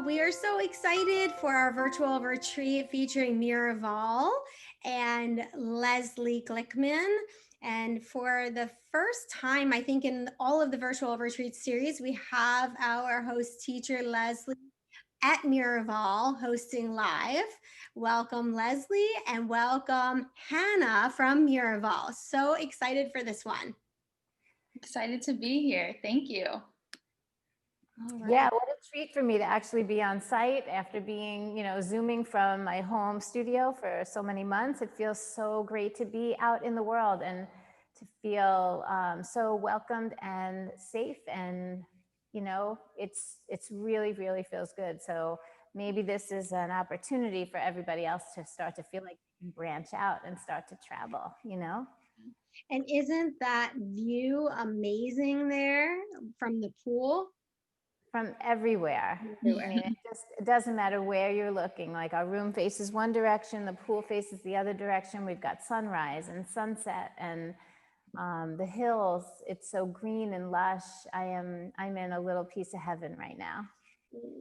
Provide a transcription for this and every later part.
We are so excited for our virtual retreat featuring Miraval and Leslie Glickman. And for the first time, I think in all of the virtual retreat series, we have our host teacher, Leslie, at Miraval hosting live. Welcome, Leslie, and welcome, Hannah from Miraval. So excited for this one. Excited to be here. Thank you. Right. Yeah, what a treat for me to actually be on site after being, Zooming from my home studio for so many months. It feels so great to be out in the world and to feel so welcomed and safe. And, it's really, really feels good. So maybe this is an opportunity for everybody else to start to feel like they can branch out and start to travel, And isn't that view amazing there from the pool? From everywhere. I mean, it doesn't matter where you're looking. Like our room faces one direction, the pool faces the other direction. We've got sunrise and sunset and the hills. It's so green and lush. I'm in a little piece of heaven right now.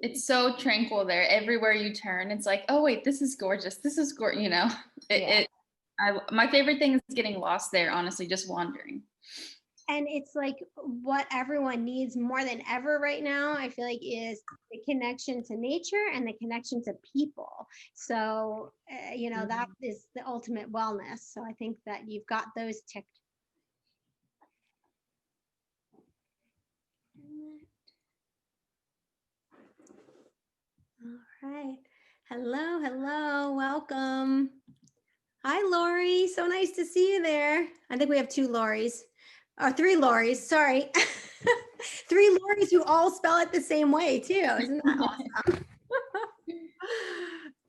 It's so tranquil there. Everywhere you turn, it's like, oh wait, this is gorgeous. This is gorgeous. My favorite thing is getting lost there. Honestly, just wandering. And it's like what everyone needs more than ever right now, I feel like, is the connection to nature and the connection to people. So, that is the ultimate wellness. So I think that you've got those ticked. All right. Hello. Welcome. Hi, Lori. So nice to see you there. I think we have two Loris. Or three Loris, sorry. Three Loris who all spell it the same way too. Isn't that awesome?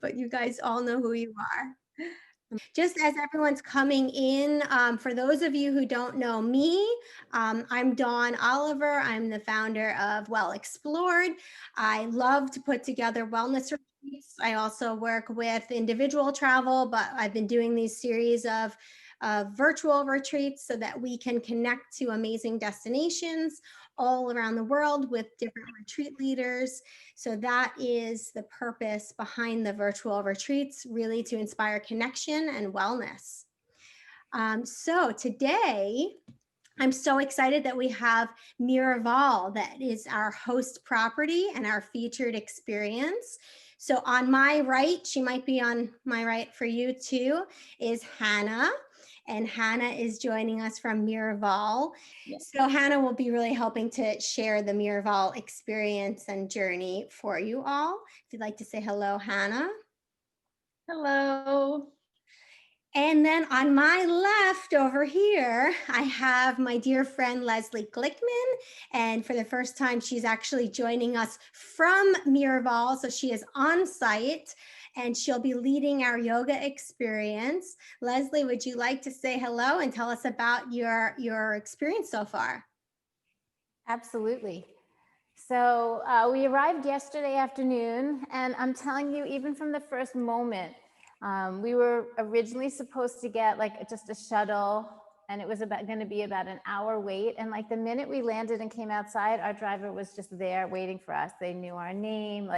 But you guys all know who you are. Just as everyone's coming in, for those of you who don't know me, I'm Dawn Oliver. I'm the founder of Xplored. I love to put together wellness retreats. I also work with individual travel, but I've been doing these series of virtual retreats so that we can connect to amazing destinations all around the world with different retreat leaders. So that is the purpose behind the virtual retreats, really to inspire connection and wellness. So today, I'm so excited that we have Miraval, that is our host property and our featured experience. So on my right, she might be on my right for you too, is Hannah. And Hannah is joining us from Miraval. Yes. So Hannah will be really helping to share the Miraval experience and journey for you all. If you'd like to say hello, Hannah. Hello. And then on my left over here, I have my dear friend, Leslie Glickman. And for the first time, she's actually joining us from Miraval. So she is on site and she'll be leading our yoga experience. Leslie, would you like to say hello and tell us about your experience so far? Absolutely. So we arrived yesterday afternoon, and I'm telling you, even from the first moment, we were originally supposed to get like just a shuttle, and it was going to be about an hour wait. And like the minute we landed and came outside, our driver was just there waiting for us. They knew our name.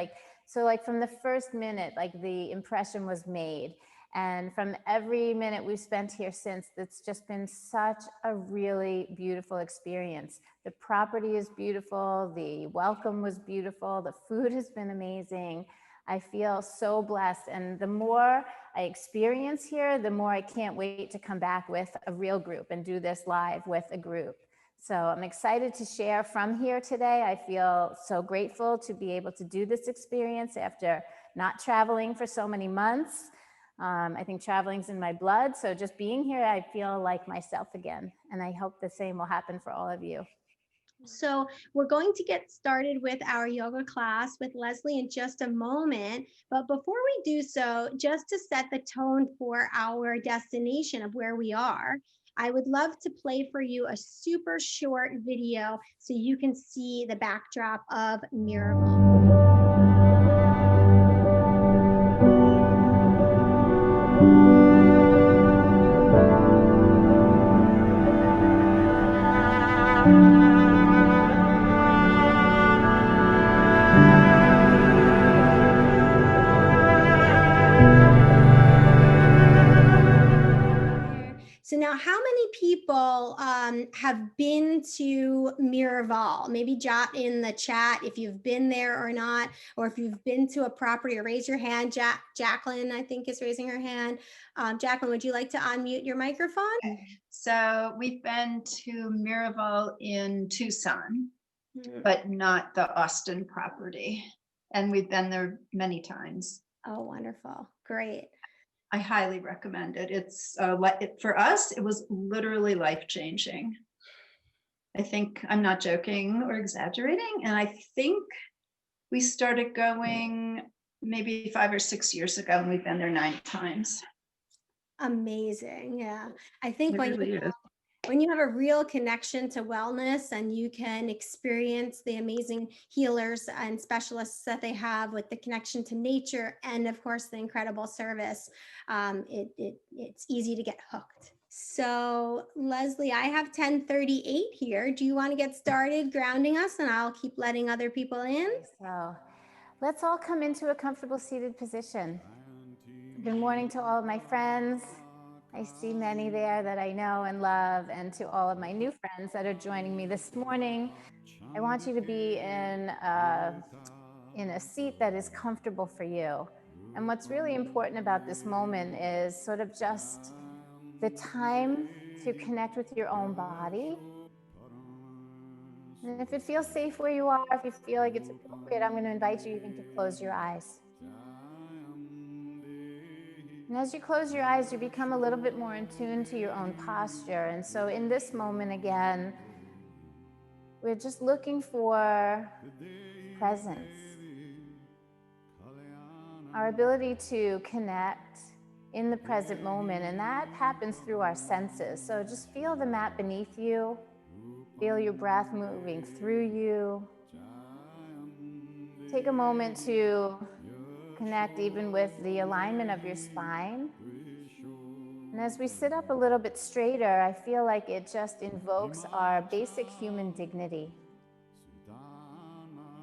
So from the first minute, like the impression was made. And from every minute we've spent here since, it's just been such a really beautiful experience. The property is beautiful. The welcome was beautiful. The food has been amazing. I feel so blessed. And the more I experience here, the more I can't wait to come back with a real group and do this live with a group. So I'm excited to share from here today. I feel so grateful to be able to do this experience after not traveling for so many months. I think traveling's in my blood. So just being here, I feel like myself again. And I hope the same will happen for all of you. So we're going to get started with our yoga class with Leslie in just a moment. But before we do so, just to set the tone for our destination of where we are, I would love to play for you a super short video so you can see the backdrop of Miraval. Now, how many people have been to Miraval? Maybe jot in the chat if you've been there or not, or if you've been to a property, or raise your hand. Jacqueline, I think, is raising her hand. Jacqueline, would you like to unmute your microphone? So we've been to Miraval in Tucson, but not the Austin property. And we've been there many times. Oh, wonderful. Great. I highly recommend it. It's for us, it was literally life-changing. I think I'm not joking or exaggerating. And I think we started going maybe 5 or 6 years ago, and we've been there 9 times. Amazing. Yeah. I think It when really is. when you have a real connection to wellness and you can experience the amazing healers and specialists that they have with the connection to nature and of course the incredible service, it's easy to get hooked. So Leslie, I have 10:38 here. Do you want to get started grounding us, and I'll keep letting other people in? So let's all come into a comfortable seated position. Good morning to all of my friends. I see many there that I know and love, and to all of my new friends that are joining me this morning. I want you to be in a seat that is comfortable for you. And what's really important about this moment is sort of just the time to connect with your own body. And if it feels safe where you are, if you feel like it's appropriate, I'm going to invite you even to close your eyes. And as you close your eyes, you become a little bit more in tune to your own posture. And so in this moment again, we're just looking for presence. Our ability to connect in the present moment, and that happens through our senses. So just feel the mat beneath you, feel your breath moving through you. Take a moment to connect even with the alignment of your spine. And as we sit up a little bit straighter, I feel like it just invokes our basic human dignity.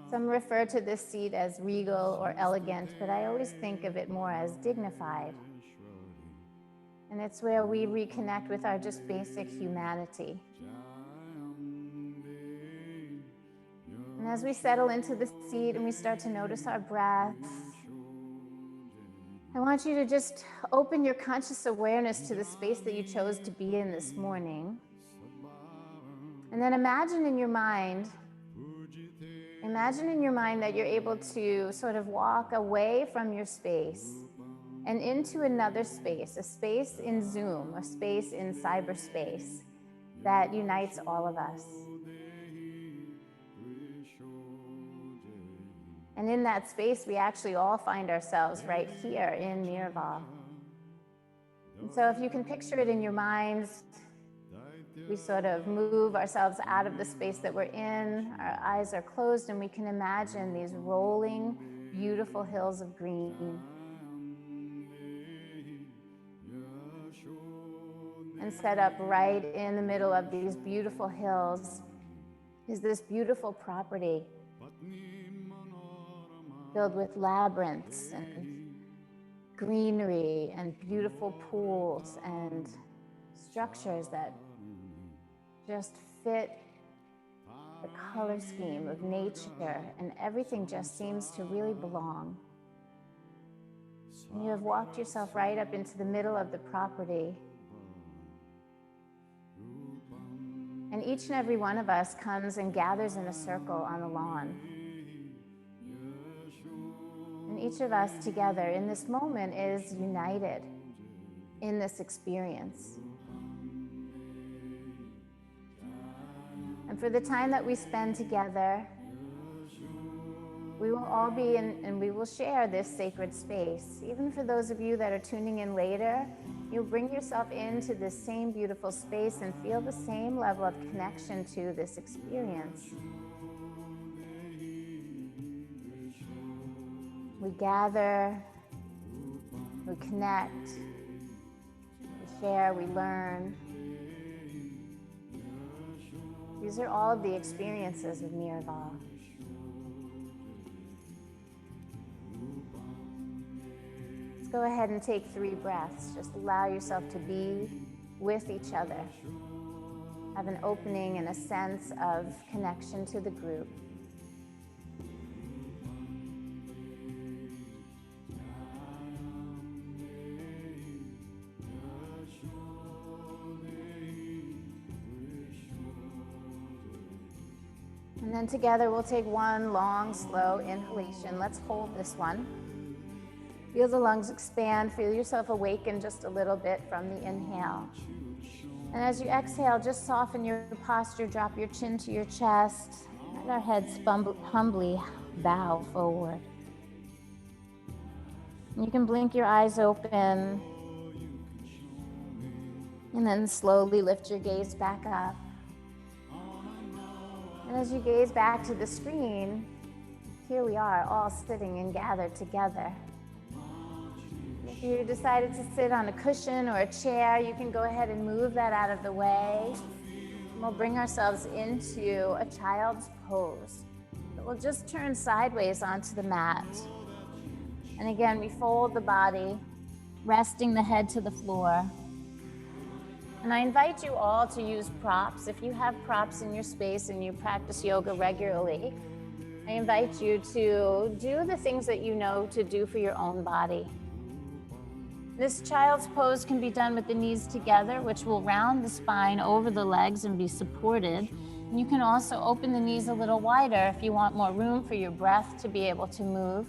Some refer to this seat as regal or elegant, but I always think of it more as dignified. And it's where we reconnect with our just basic humanity. And as we settle into the seat and we start to notice our breath, I want you to just open your conscious awareness to the space that you chose to be in this morning. And then imagine in your mind that you're able to sort of walk away from your space and into another space, a space in Zoom, a space in cyberspace that unites all of us. And in that space, we actually all find ourselves right here in Miraval. And so if you can picture it in your minds, we sort of move ourselves out of the space that we're in, our eyes are closed, and we can imagine these rolling, beautiful hills of green. And set up right in the middle of these beautiful hills is this beautiful property filled with labyrinths and greenery and beautiful pools and structures that just fit the color scheme of nature, and everything just seems to really belong. And you have walked yourself right up into the middle of the property. And each and every one of us comes and gathers in a circle on the lawn. And each of us together in this moment is united in this experience. And for the time that we spend together, we will all be in, and we will share this sacred space. Even for those of you that are tuning in later, you'll bring yourself into this same beautiful space and feel the same level of connection to this experience. We gather, we connect, we share, we learn. These are all of the experiences of Miraval. Let's go ahead and take 3 breaths. Just allow yourself to be with each other. Have an opening and a sense of connection to the group. And then together we'll take one long, slow inhalation. Let's hold this one. Feel the lungs expand. Feel yourself awaken just a little bit from the inhale. And as you exhale, just soften your posture. Drop your chin to your chest. Let our heads humbly bow forward. You can blink your eyes open. And then slowly lift your gaze back up. And as you gaze back to the screen, here we are, all sitting and gathered together. If you decided to sit on a cushion or a chair, you can go ahead and move that out of the way. And we'll bring ourselves into a child's pose. We'll just turn sideways onto the mat. And again, we fold the body, resting the head to the floor. And I invite you all to use props. If you have props in your space and you practice yoga regularly, I invite you to do the things that you know to do for your own body. This child's pose can be done with the knees together, which will round the spine over the legs and be supported. And you can also open the knees a little wider if you want more room for your breath to be able to move.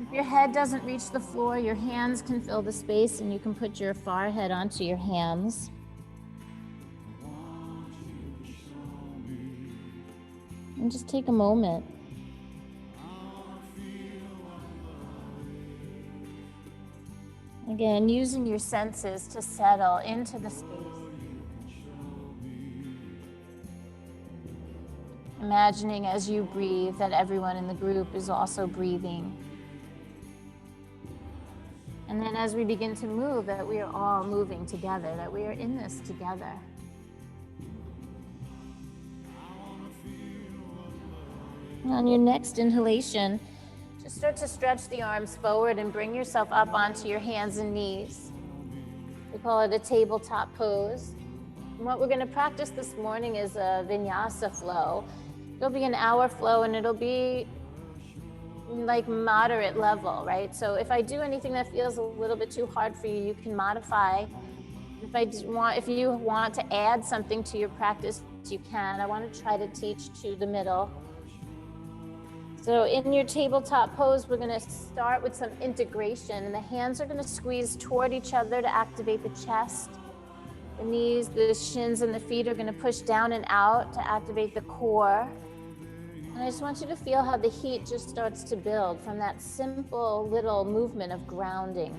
If your head doesn't reach the floor, your hands can fill the space and you can put your forehead onto your hands. And just take a moment. Again, using your senses to settle into the space. Imagining as you breathe that everyone in the group is also breathing. And then as we begin to move, that we are all moving together, that we are in this together. And on your next inhalation, just start to stretch the arms forward and bring yourself up onto your hands and knees. We call it a tabletop pose. And what we're going to practice this morning is a vinyasa flow. It'll be an hour flow and it'll be like moderate level, right? So if I do anything that feels a little bit too hard for you, you can modify. If you want to add something to your practice, you can. I want to try to teach to the middle. So in your tabletop pose, we're going to start with some integration, and the hands are going to squeeze toward each other to activate the chest. The knees, the shins, and the feet are going to push down and out to activate the core. And I just want you to feel how the heat just starts to build from that simple little movement of grounding.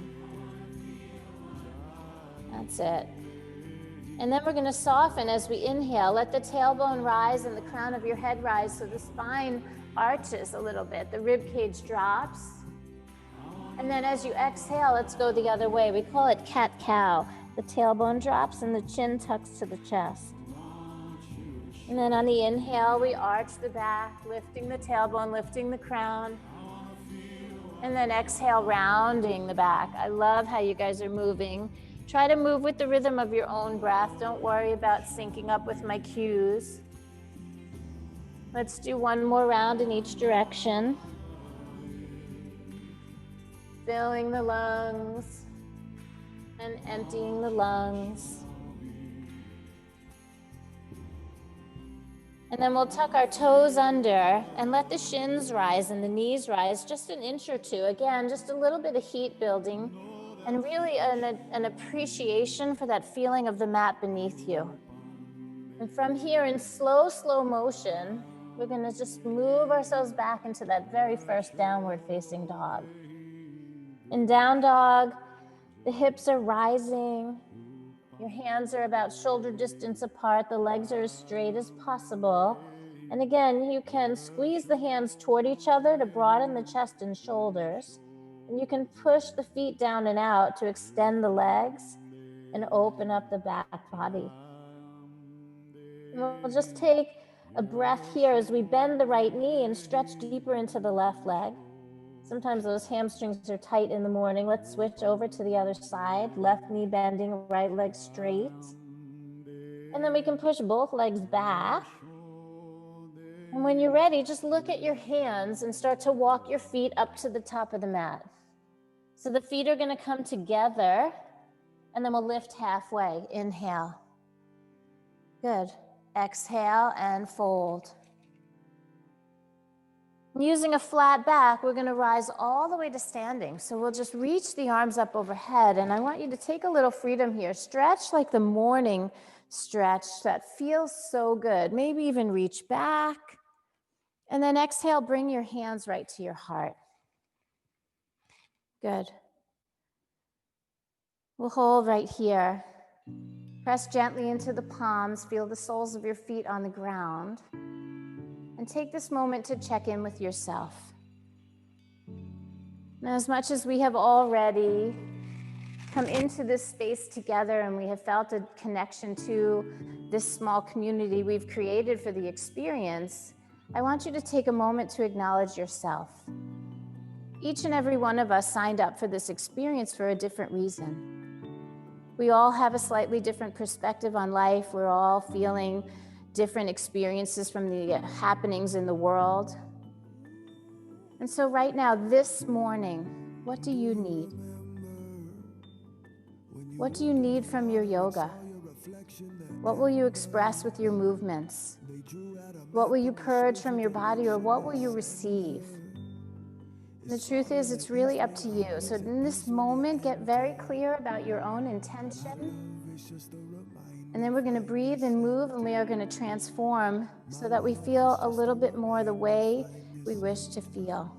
That's it. And then we're going to soften as we inhale. Let the tailbone rise and the crown of your head rise so the spine arches a little bit. The rib cage drops. And then as you exhale, let's go the other way. We call it cat-cow. The tailbone drops and the chin tucks to the chest. And then on the inhale, we arch the back, lifting the tailbone, lifting the crown. And then exhale, rounding the back. I love how you guys are moving. Try to move with the rhythm of your own breath. Don't worry about syncing up with my cues. Let's do one more round in each direction. Filling the lungs and emptying the lungs. And then we'll tuck our toes under and let the shins rise and the knees rise just an inch or two. Again, just a little bit of heat building and really an appreciation for that feeling of the mat beneath you. And from here in slow, slow motion, we're going to just move ourselves back into that very first downward facing dog. In down dog, the hips are rising. Your hands are about shoulder distance apart. The legs are as straight as possible. And again, you can squeeze the hands toward each other to broaden the chest and shoulders. And you can push the feet down and out to extend the legs and open up the back body. And we'll just take a breath here as we bend the right knee and stretch deeper into the left leg. Sometimes those hamstrings are tight in the morning. Let's switch over to the other side. Left knee bending, right leg straight. And then we can push both legs back. And when you're ready, just look at your hands and start to walk your feet up to the top of the mat. So the feet are going to come together, and then we'll lift halfway. Inhale. Good. Exhale and fold. Using a flat back, we're going to rise all the way to standing. So we'll just reach the arms up overhead. And I want you to take a little freedom here. Stretch like the morning stretch that feels so good. Maybe even reach back. And then exhale, bring your hands right to your heart. Good. We'll hold right here. Press gently into the palms. Feel the soles of your feet on the ground. And take this moment to check in with yourself. Now, as much as we have already come into this space together and we have felt a connection to this small community we've created for the experience, I want you to take a moment to acknowledge yourself. Each and every one of us signed up for this experience for a different reason. We all have a slightly different perspective on life. We're all feeling different experiences from the happenings in the world. And so right now, this morning, what do you need? What do you need from your yoga? What will you express with your movements? What will you purge from your body, or what will you receive? The truth is, it's really up to you. So in this moment, get very clear about your own intention. And then we're going to breathe and move, and we are going to transform so that we feel a little bit more the way we wish to feel.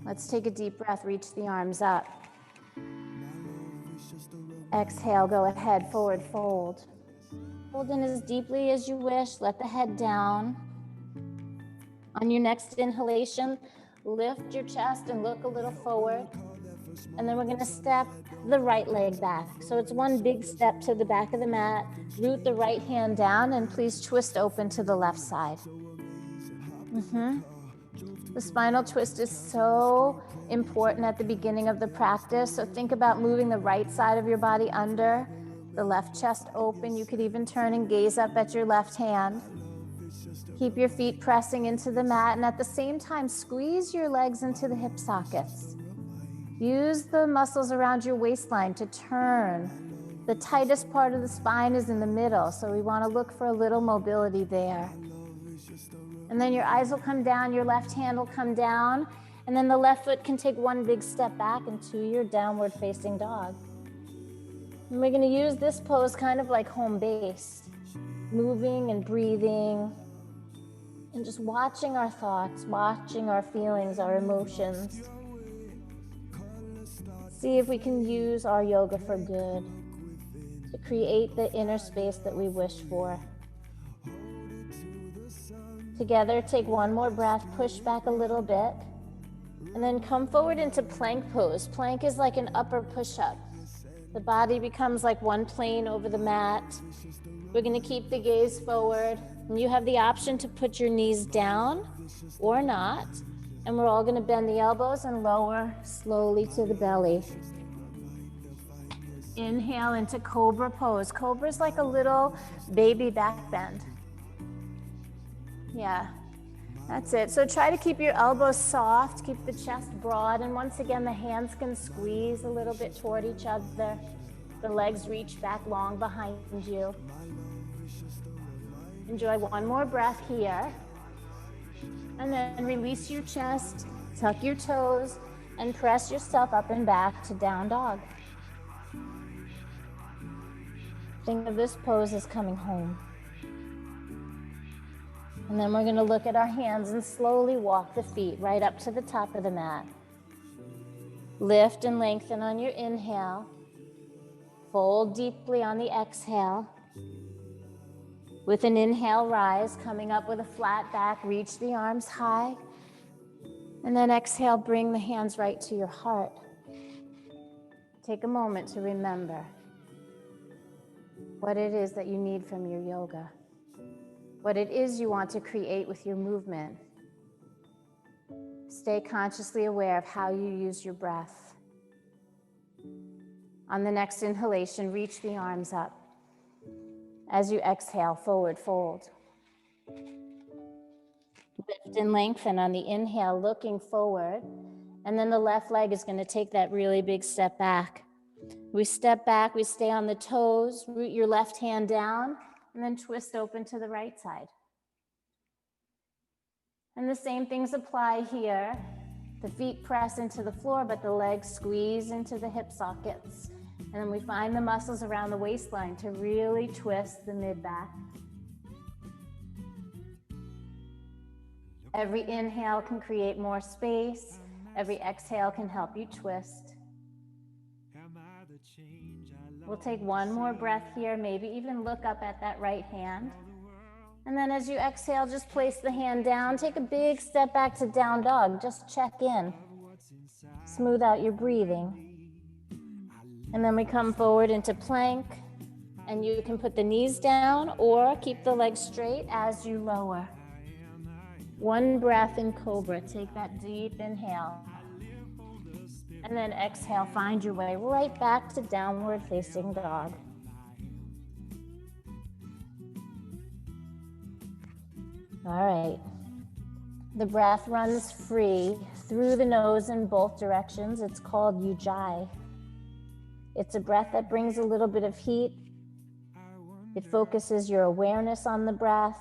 Let's take a deep breath, reach the arms up. Exhale, go ahead, forward fold. Hold in as deeply as you wish, let the head down. On your next inhalation, lift your chest and look a little forward. And then we're going to step the right leg back. So it's one big step to the back of the mat. Root the right hand down and please twist open to the left side. The spinal twist is so important at the beginning of the practice. So think about moving the right side of your body under, the left chest open. You could even turn and gaze up at your left hand. Keep your feet pressing into the mat, and at the same time, squeeze your legs into the hip sockets. Use the muscles around your waistline to turn. The tightest part of the spine is in the middle, so we want to look for a little mobility there. And then your eyes will come down, your left hand will come down, and then the left foot can take one big step back into your downward facing dog. And we're going to use this pose kind of like home base, moving and breathing, and just watching our thoughts, watching our feelings, our emotions. See if we can use our yoga for good, to create the inner space that we wish for. Together, take one more breath, push back a little bit, and then come forward into plank pose. Plank is like an upper push-up. The body becomes like one plane over the mat. We're going to keep the gaze forward, and you have the option to put your knees down or not, and we're all going to bend the elbows and lower slowly to the belly. Inhale into cobra pose. Cobra is like a little baby back bend. Yeah, that's it. So try to keep your elbows soft, keep the chest broad, and once again, the hands can squeeze a little bit toward each other. The legs reach back long behind you. Enjoy one more breath here. And then release your chest, tuck your toes, and press yourself up and back to down dog. Think of this pose as coming home. And then we're going to look at our hands and slowly walk the feet right up to the top of the mat. Lift and lengthen on your inhale. Fold deeply on the exhale. With an inhale, rise, coming up with a flat back, reach the arms high. And then exhale, bring the hands right to your heart. Take a moment to remember what it is that you need from your yoga, what it is you want to create with your movement. Stay consciously aware of how you use your breath. On the next inhalation, reach the arms up. As you exhale, forward fold. Lift and lengthen on the inhale, looking forward. And then the left leg is going to take that really big step back. We step back, we stay on the toes, root your left hand down, and then twist open to the right side. And the same things apply here. The feet press into the floor, but the legs squeeze into the hip sockets. And then we find the muscles around the waistline to really twist the mid-back. Every inhale can create more space. Every exhale can help you twist. We'll take one more breath here, maybe even look up at that right hand. And then as you exhale, just place the hand down. Take a big step back to down dog. Just check in. Smooth out your breathing. And then we come forward into plank. And you can put the knees down or keep the legs straight as you lower. One breath in cobra. Take that deep inhale. And then exhale, find your way right back to downward facing dog. All right. The breath runs free through the nose in both directions. It's called Ujjayi. It's a breath that brings a little bit of heat. It focuses your awareness on the breath.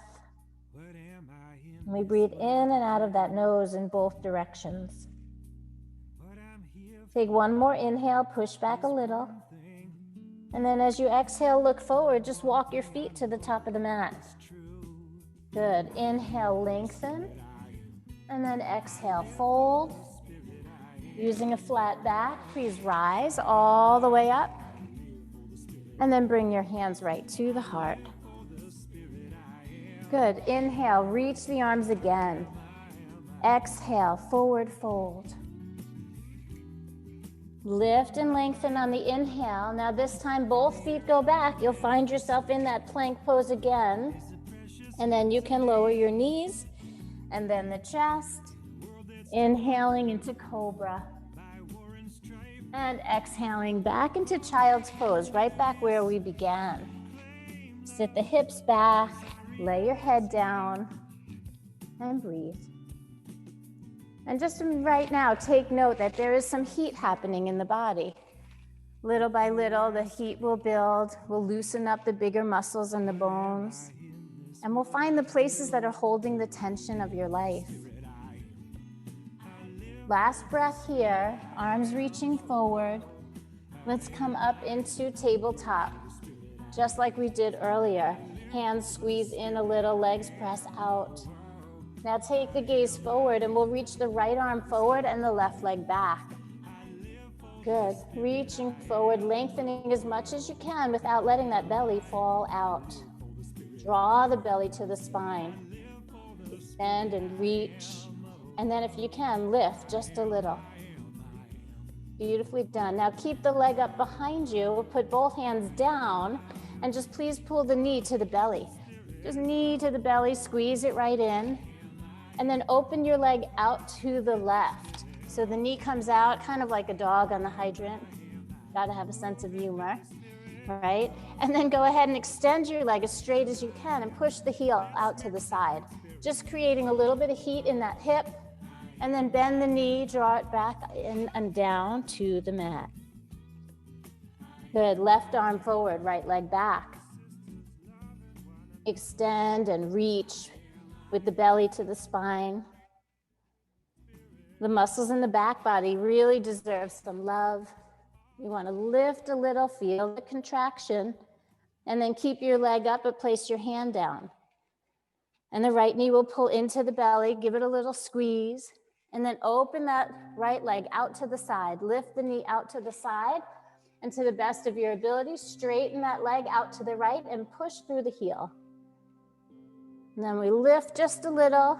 And we breathe in and out of that nose in both directions. Take one more inhale, push back a little. And then as you exhale, look forward, just walk your feet to the top of the mat. Good. Inhale, lengthen. And then exhale, fold. Using a flat back, please rise all the way up. And then bring your hands right to the heart. Good. Inhale, reach the arms again. Exhale, forward fold. Lift and lengthen on the inhale. Now this time both feet go back. You'll find yourself in that plank pose again. And then you can lower your knees and then the chest. Inhaling into cobra. And exhaling back into child's pose, right back where we began. Sit the hips back, lay your head down, and breathe. And just right now, take note that there is some heat happening in the body. Little by little, the heat will build. We'll loosen up the bigger muscles and the bones. And we'll find the places that are holding the tension of your life. Last breath here, arms reaching forward. Let's come up into tabletop, just like we did earlier. Hands squeeze in a little, legs press out. Now take the gaze forward and we'll reach the right arm forward and the left leg back. Good. Reaching forward, lengthening as much as you can without letting that belly fall out. Draw the belly to the spine. Extend and reach. And then if you can, lift just a little. Beautifully done. Now keep the leg up behind you. Put both hands down and just please pull the knee to the belly. Just knee to the belly, squeeze it right in. And then open your leg out to the left. So the knee comes out kind of like a dog on the hydrant. Gotta have a sense of humor, right? And then go ahead and extend your leg as straight as you can and push the heel out to the side. Just creating a little bit of heat in that hip. And then bend the knee, draw it back in and down to the mat. Good. Left arm forward, right leg back. Extend and reach with the belly to the spine. The muscles in the back body really deserve some love. You want to lift a little, feel the contraction, and then keep your leg up, but place your hand down. And the right knee will pull into the belly, give it a little squeeze, and then open that right leg out to the side. Lift the knee out to the side, and to the best of your ability, straighten that leg out to the right and push through the heel. And then we lift just a little.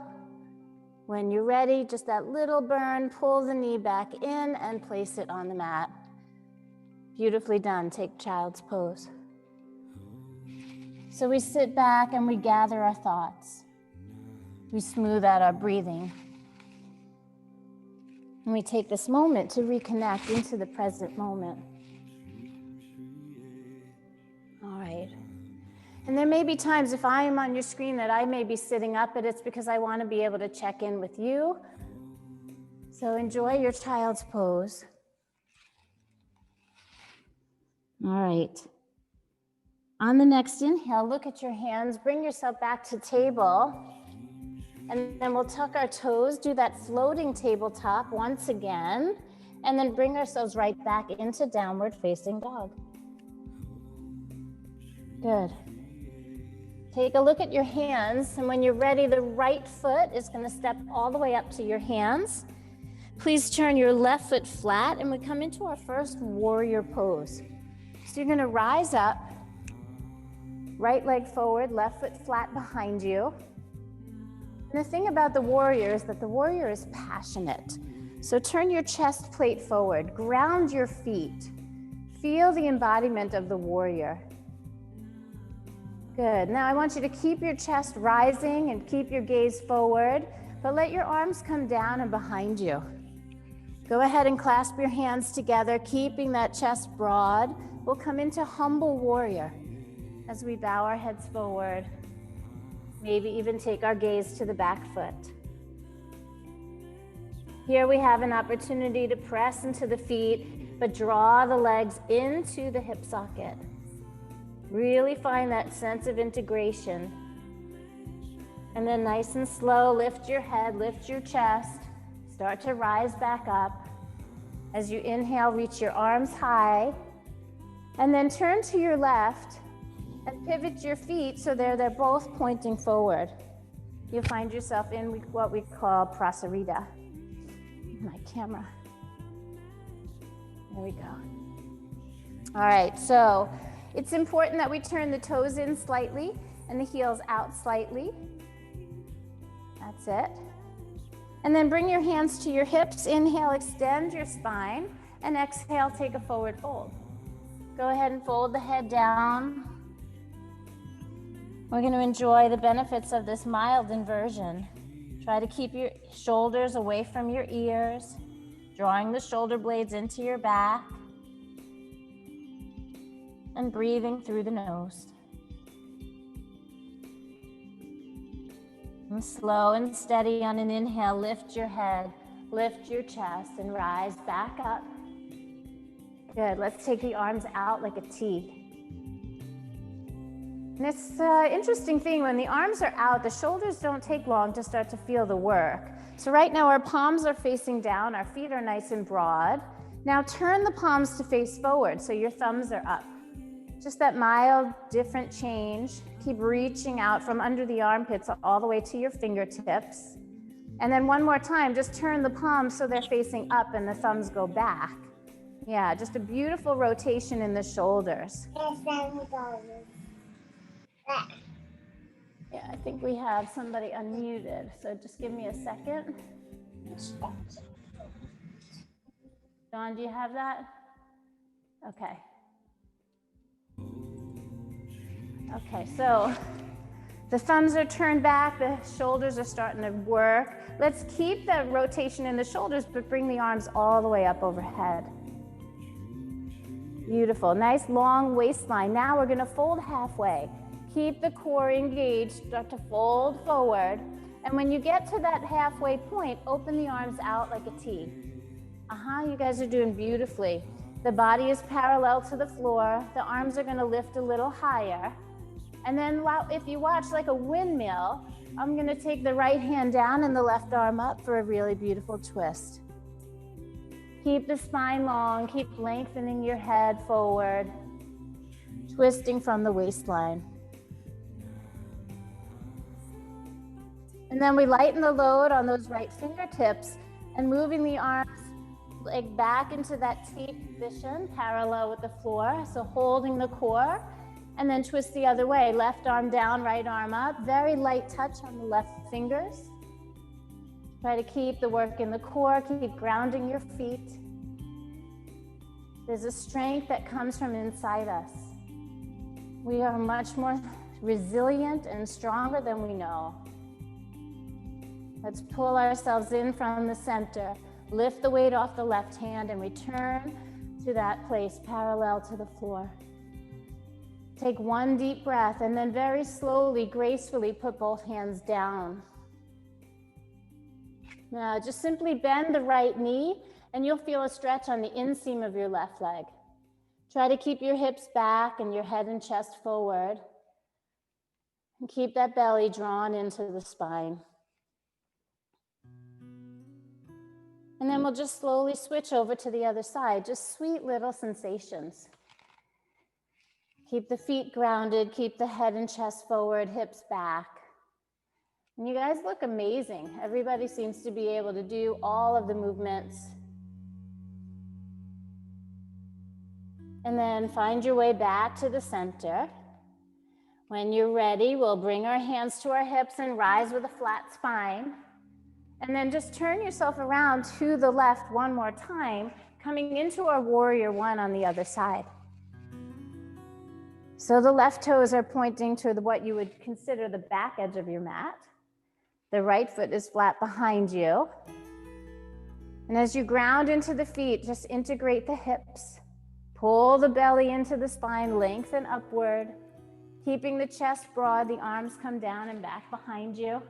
When you're ready, just that little burn, pull the knee back in and place it on the mat. Beautifully done. Take child's pose. So we sit back and we gather our thoughts. We smooth out our breathing. And we take this moment to reconnect into the present moment. All right. And there may be times if I am on your screen that I may be sitting up, but it's because I want to be able to check in with you. So enjoy your child's pose. All right. On the next inhale, look at your hands, bring yourself back to table. And then we'll tuck our toes, do that floating tabletop once again, and then bring ourselves right back into downward facing dog. Good. Take a look at your hands, and when you're ready, the right foot is going to step all the way up to your hands. Please turn your left foot flat, and we come into our first warrior pose. So you're going to rise up, right leg forward, left foot flat behind you. And the thing about the warrior is that the warrior is passionate. So turn your chest plate forward, ground your feet. Feel the embodiment of the warrior. Good. Now I want you to keep your chest rising and keep your gaze forward, but let your arms come down and behind you. Go ahead and clasp your hands together, keeping that chest broad. We'll come into humble warrior as we bow our heads forward. Maybe even take our gaze to the back foot. Here we have an opportunity to press into the feet, but draw the legs into the hip socket. Really find that sense of integration. And then nice and slow, lift your head, lift your chest, start to rise back up. As you inhale, reach your arms high, and then turn to your left and pivot your feet so they're both pointing forward. You'll find yourself in what we call prasarita. My camera. There we go. All right, so it's important that we turn the toes in slightly and the heels out slightly. That's it. And then bring your hands to your hips. Inhale, extend your spine, and exhale, take a forward fold. Go ahead and fold the head down. We're going to enjoy the benefits of this mild inversion. Try to keep your shoulders away from your ears, drawing the shoulder blades into your back, and breathing through the nose. And slow and steady on an inhale, lift your head, lift your chest, and rise back up. Good. Let's take the arms out like a T. And it's an interesting thing, when the arms are out, the shoulders don't take long to start to feel the work. So right now our palms are facing down, our feet are nice and broad. Now turn the palms to face forward so your thumbs are up. Just that mild, different change. Keep reaching out from under the armpits all the way to your fingertips. And then one more time, just turn the palms so they're facing up and the thumbs go back. Yeah, just a beautiful rotation in the shoulders. Yeah, I think we have somebody unmuted, so just give me a second. Dawn, do you have that? Okay. Okay, so the thumbs are turned back, the shoulders are starting to work. Let's keep the rotation in the shoulders, but bring the arms all the way up overhead. Beautiful, nice long waistline. Now we're gonna fold halfway. Keep the core engaged, start to fold forward. And when you get to that halfway point, open the arms out like a T. You guys are doing beautifully. The body is parallel to the floor. The arms are gonna lift a little higher. And then if you watch like a windmill, I'm gonna take the right hand down and the left arm up for a really beautiful twist. Keep the spine long, keep lengthening your head forward, twisting from the waistline. And then we lighten the load on those right fingertips and moving the arms leg back into that T position, parallel with the floor. So holding the core, and then twist the other way. Left arm down, right arm up. Very light touch on the left fingers. Try to keep the work in the core, keep grounding your feet. There's a strength that comes from inside us. We are much more resilient and stronger than we know. Let's pull ourselves in from the center. Lift the weight off the left hand and return to that place parallel to the floor. Take one deep breath and then very slowly, gracefully put both hands down. Now just simply bend the right knee and you'll feel a stretch on the inseam of your left leg. Try to keep your hips back and your head and chest forward. And keep that belly drawn into the spine. And then we'll just slowly switch over to the other side, just sweet little sensations. Keep the feet grounded, keep the head and chest forward, hips back. And you guys look amazing. Everybody seems to be able to do all of the movements. And then find your way back to the center. When you're ready, we'll bring our hands to our hips and rise with a flat spine. And then just turn yourself around to the left one more time, coming into our warrior one on the other side. So the left toes are pointing to what you would consider the back edge of your mat. The right foot is flat behind you. And as you ground into the feet, just integrate the hips. Pull the belly into the spine, lengthen upward. Keeping the chest broad, the arms come down and back behind you.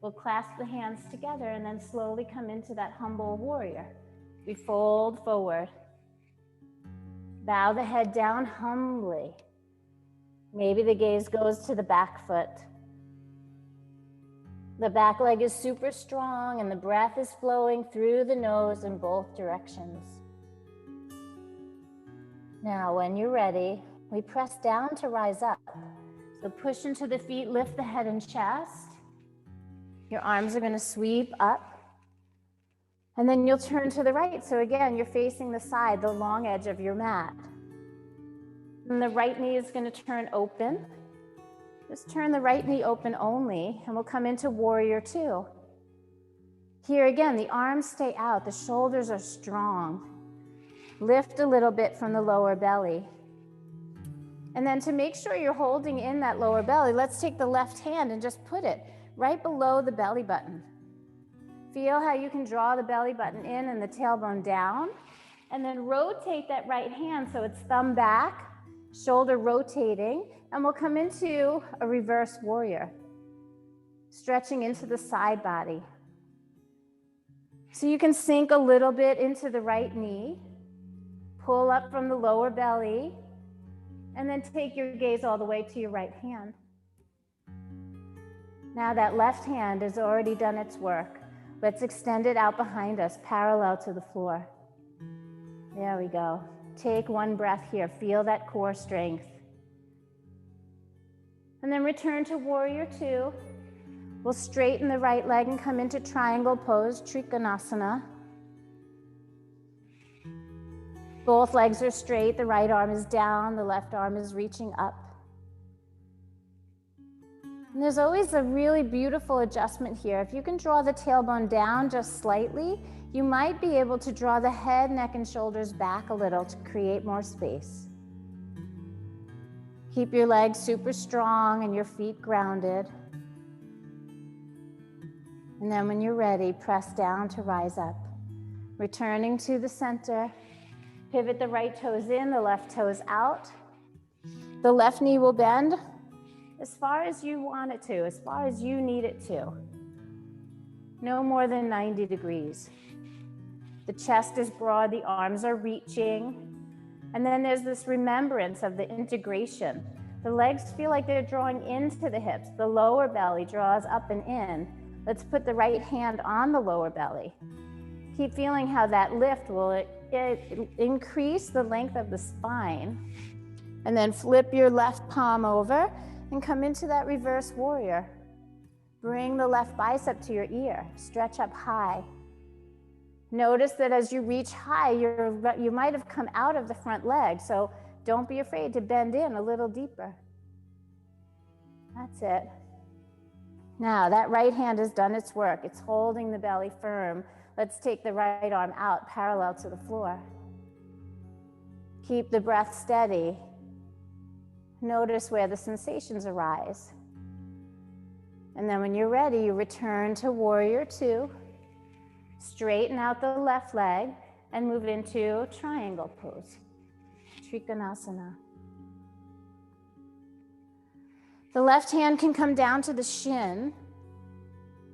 We'll clasp the hands together and then slowly come into that humble warrior. We fold forward. Bow the head down humbly. Maybe the gaze goes to the back foot. The back leg is super strong and the breath is flowing through the nose in both directions. Now, when you're ready, we press down to rise up. So push into the feet, lift the head and chest. Your arms are going to sweep up. And then you'll turn to the right. So again, you're facing the side, the long edge of your mat. And the right knee is going to turn open. Just turn the right knee open only, and we'll come into warrior two. Here again, the arms stay out, the shoulders are strong. Lift a little bit from the lower belly. And then to make sure you're holding in that lower belly, let's take the left hand and just put it right below the belly button. Feel how you can draw the belly button in and the tailbone down, and then rotate that right hand so it's thumb back, shoulder rotating, and we'll come into a reverse warrior, stretching into the side body. So you can sink a little bit into the right knee, pull up from the lower belly, and then take your gaze all the way to your right hand. Now that left hand has already done its work. Let's extend it out behind us, parallel to the floor. There we go. Take one breath here. Feel that core strength. And then return to warrior two. We'll straighten the right leg and come into triangle pose, Trikonasana. Both legs are straight. The right arm is down. The left arm is reaching up. And there's always a really beautiful adjustment here. If you can draw the tailbone down just slightly, you might be able to draw the head, neck, and shoulders back a little to create more space. Keep your legs super strong and your feet grounded. And then when you're ready, press down to rise up. Returning to the center, pivot the right toes in, the left toes out. The left knee will bend as far as you want it to, as far as you need it to. No more than 90 degrees. The chest is broad, the arms are reaching. And then there's this remembrance of the integration. The legs feel like they're drawing into the hips. The lower belly draws up and in. Let's put the right hand on the lower belly. Keep feeling how that lift will increase the length of the spine. And then flip your left palm over and come into that reverse warrior. Bring the left bicep to your ear. Stretch up high. Notice that as you reach high, you might have come out of the front leg, so don't be afraid to bend in a little deeper. That's it. Now, that right hand has done its work. It's holding the belly firm. Let's take the right arm out, parallel to the floor. Keep the breath steady. Notice where the sensations arise. And then when you're ready, you return to warrior two. Straighten out the left leg and move into triangle pose, Trikonasana. The left hand can come down to the shin.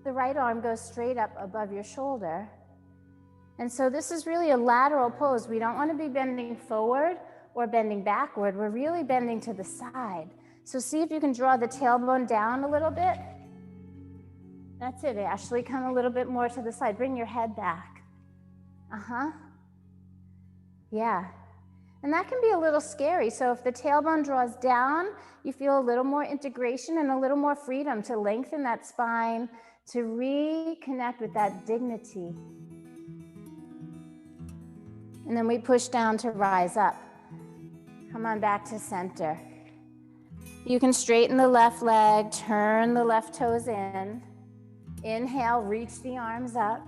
The right arm goes straight up above your shoulder. And so this is really a lateral pose. We don't want to be bending forward or bending backward. We're really bending to the side. So see if you can draw the tailbone down a little bit. That's it, Ashley. Come a little bit more to the side. Bring your head back. Yeah. And that can be a little scary. So if the tailbone draws down, you feel a little more integration and a little more freedom to lengthen that spine, to reconnect with that dignity. And then we push down to rise up. Come on back to center. You can straighten the left leg, turn the left toes in. Inhale, reach the arms up.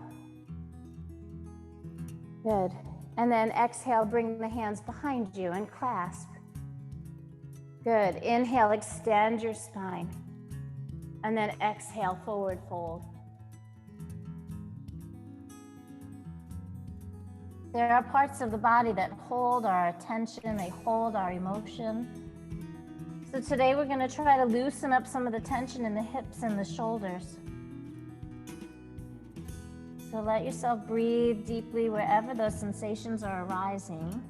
Good. And then exhale, bring the hands behind you and clasp. Good. Inhale, extend your spine. And then exhale, forward fold. There are parts of the body that hold our attention, they hold our emotion. So today we're going to try to loosen up some of the tension in the hips and the shoulders. So let yourself breathe deeply wherever those sensations are arising.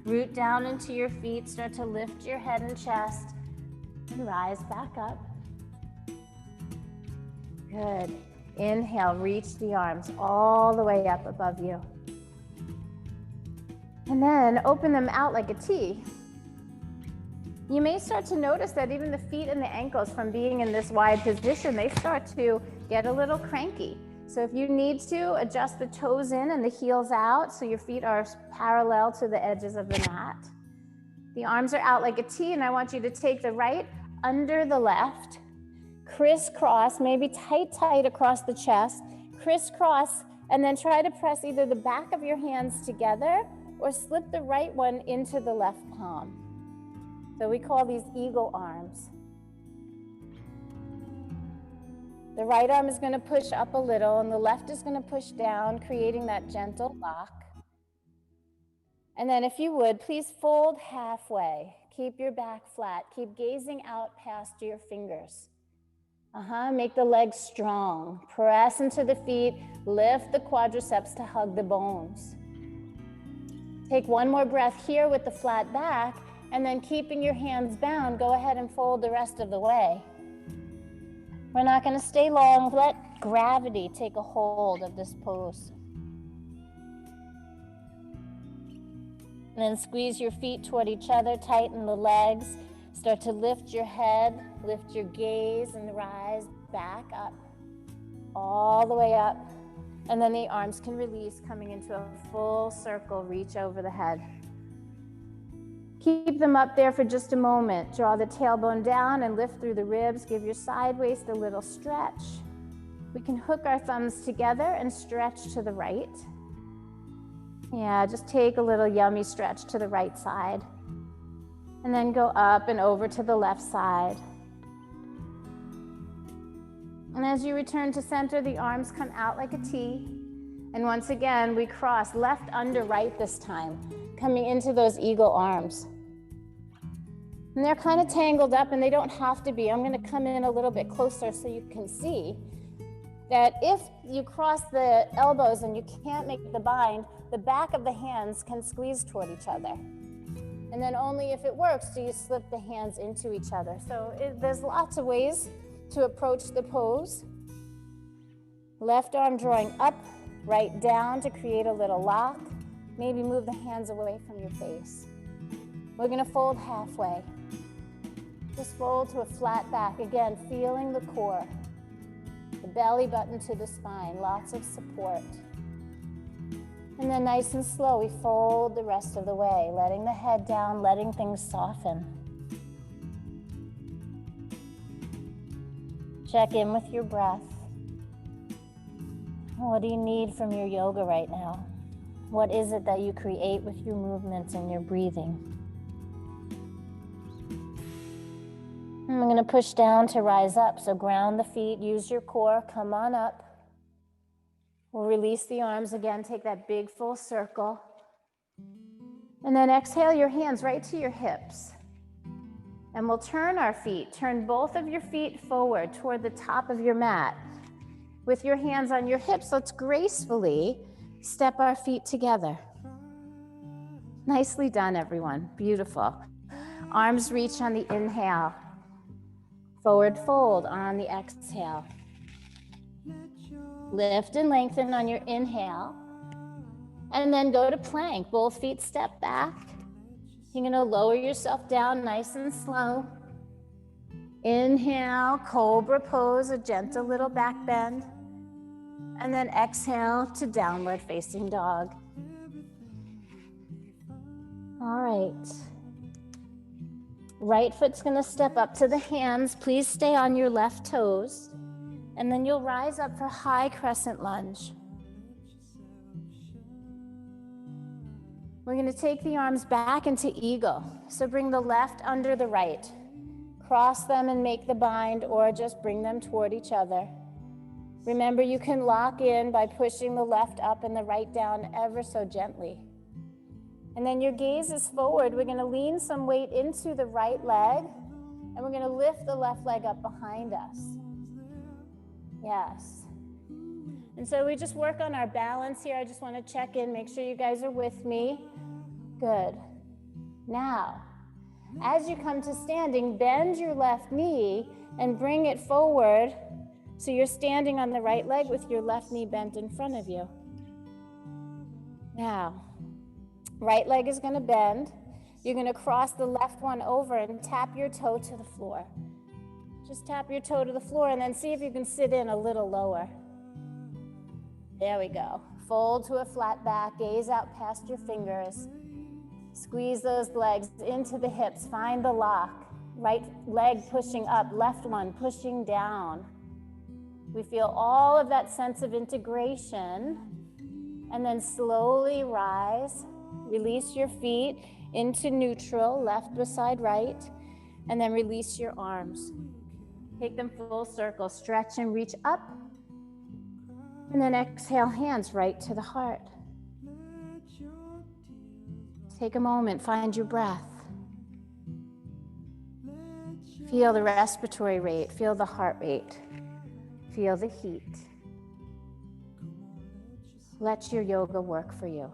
Root down into your feet, start to lift your head and chest, and rise back up. Good. Inhale, reach the arms all the way up above you. And then open them out like a T. You may start to notice that even the feet and the ankles, from being in this wide position, they start to get a little cranky. So if you need to, adjust the toes in and the heels out so your feet are parallel to the edges of the mat. The arms are out like a T, and I want you to take the right under the left, crisscross, maybe tight across the chest, crisscross, and then try to press either the back of your hands together or slip the right one into the left palm. So we call these eagle arms. The right arm is going to push up a little and the left is going to push down, creating that gentle lock. And then if you would, please fold halfway. Keep your back flat. Keep gazing out past your fingers. Make the legs strong. Press into the feet. Lift the quadriceps to hug the bones. Take one more breath here with the flat back, and then keeping your hands bound, go ahead and fold the rest of the way. We're not going to stay long. Let gravity take a hold of this pose. And then squeeze your feet toward each other, tighten the legs, start to lift your head, lift your gaze, and rise back up, all the way up. And then the arms can release, coming into a full circle, reach over the head. Keep them up there for just a moment. Draw the tailbone down and lift through the ribs. Give your side waist a little stretch. We can hook our thumbs together and stretch to the right. Yeah, just take a little yummy stretch to the right side. And then go up and over to the left side. And as you return to center, the arms come out like a T. And once again, we cross left under right this time, coming into those eagle arms. And they're kind of tangled up, and they don't have to be. I'm going to come in a little bit closer so you can see that if you cross the elbows and you can't make the bind, the back of the hands can squeeze toward each other. And then only if it works do you slip the hands into each other. So there's lots of ways to approach the pose. Left arm drawing up, right down to create a little lock. Maybe move the hands away from your face. We're going to fold halfway. Just fold to a flat back. Again, feeling the core. The belly button to the spine. Lots of support. And then nice and slow, we fold the rest of the way, letting the head down, letting things soften. Check in with your breath. What do you need from your yoga right now? What is it that you create with your movements and your breathing? I'm going to push down to rise up. So ground the feet, use your core, come on up. We'll release the arms again, take that big full circle. And then exhale your hands right to your hips. And we'll turn our feet, turn both of your feet forward toward the top of your mat. With your hands on your hips, let's gracefully step our feet together. Nicely done, everyone. Beautiful. Arms reach on the inhale. Forward fold on the exhale. Lift and lengthen on your inhale. And then go to plank. Both feet step back. You're going to lower yourself down nice and slow. Inhale, cobra pose, a gentle little back bend. And then exhale to downward facing dog. All right. Right foot's going to step up to the hands. Please stay on your left toes. And then you'll rise up for high crescent lunge. We're going to take the arms back into eagle. So bring the left under the right. Cross them and make the bind, or just bring them toward each other. Remember, you can lock in by pushing the left up and the right down ever so gently. And then your gaze is forward. We're going to lean some weight into the right leg, and we're going to lift the left leg up behind us. Yes. And so we just work on our balance here. I just want to check in, make sure you guys are with me. Good. Now, as you come to standing, bend your left knee and bring it forward so you're standing on the right leg with your left knee bent in front of you. Now, right leg is going to bend. You're going to cross the left one over and tap your toe to the floor. Just tap your toe to the floor and then see if you can sit in a little lower. There we go. Fold to a flat back, gaze out past your fingers. Squeeze those legs into the hips, find the lock. Right leg pushing up, left one pushing down. We feel all of that sense of integration, and then slowly rise. Release your feet into neutral, left beside right, and then release your arms. Take them full circle, stretch and reach up. And then exhale, hands right to the heart. Take a moment, find your breath. Feel the respiratory rate, feel the heart rate, feel the heat. Let your yoga work for you.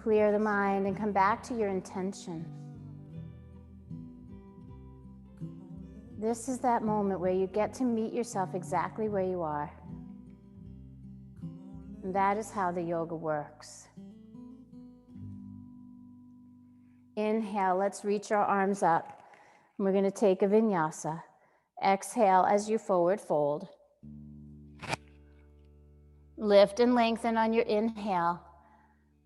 Clear the mind and come back to your intention. This is that moment where you get to meet yourself exactly where you are. And that is how the yoga works. Inhale, let's reach our arms up. And we're going to take a vinyasa. Exhale as you forward fold. Lift and lengthen on your inhale.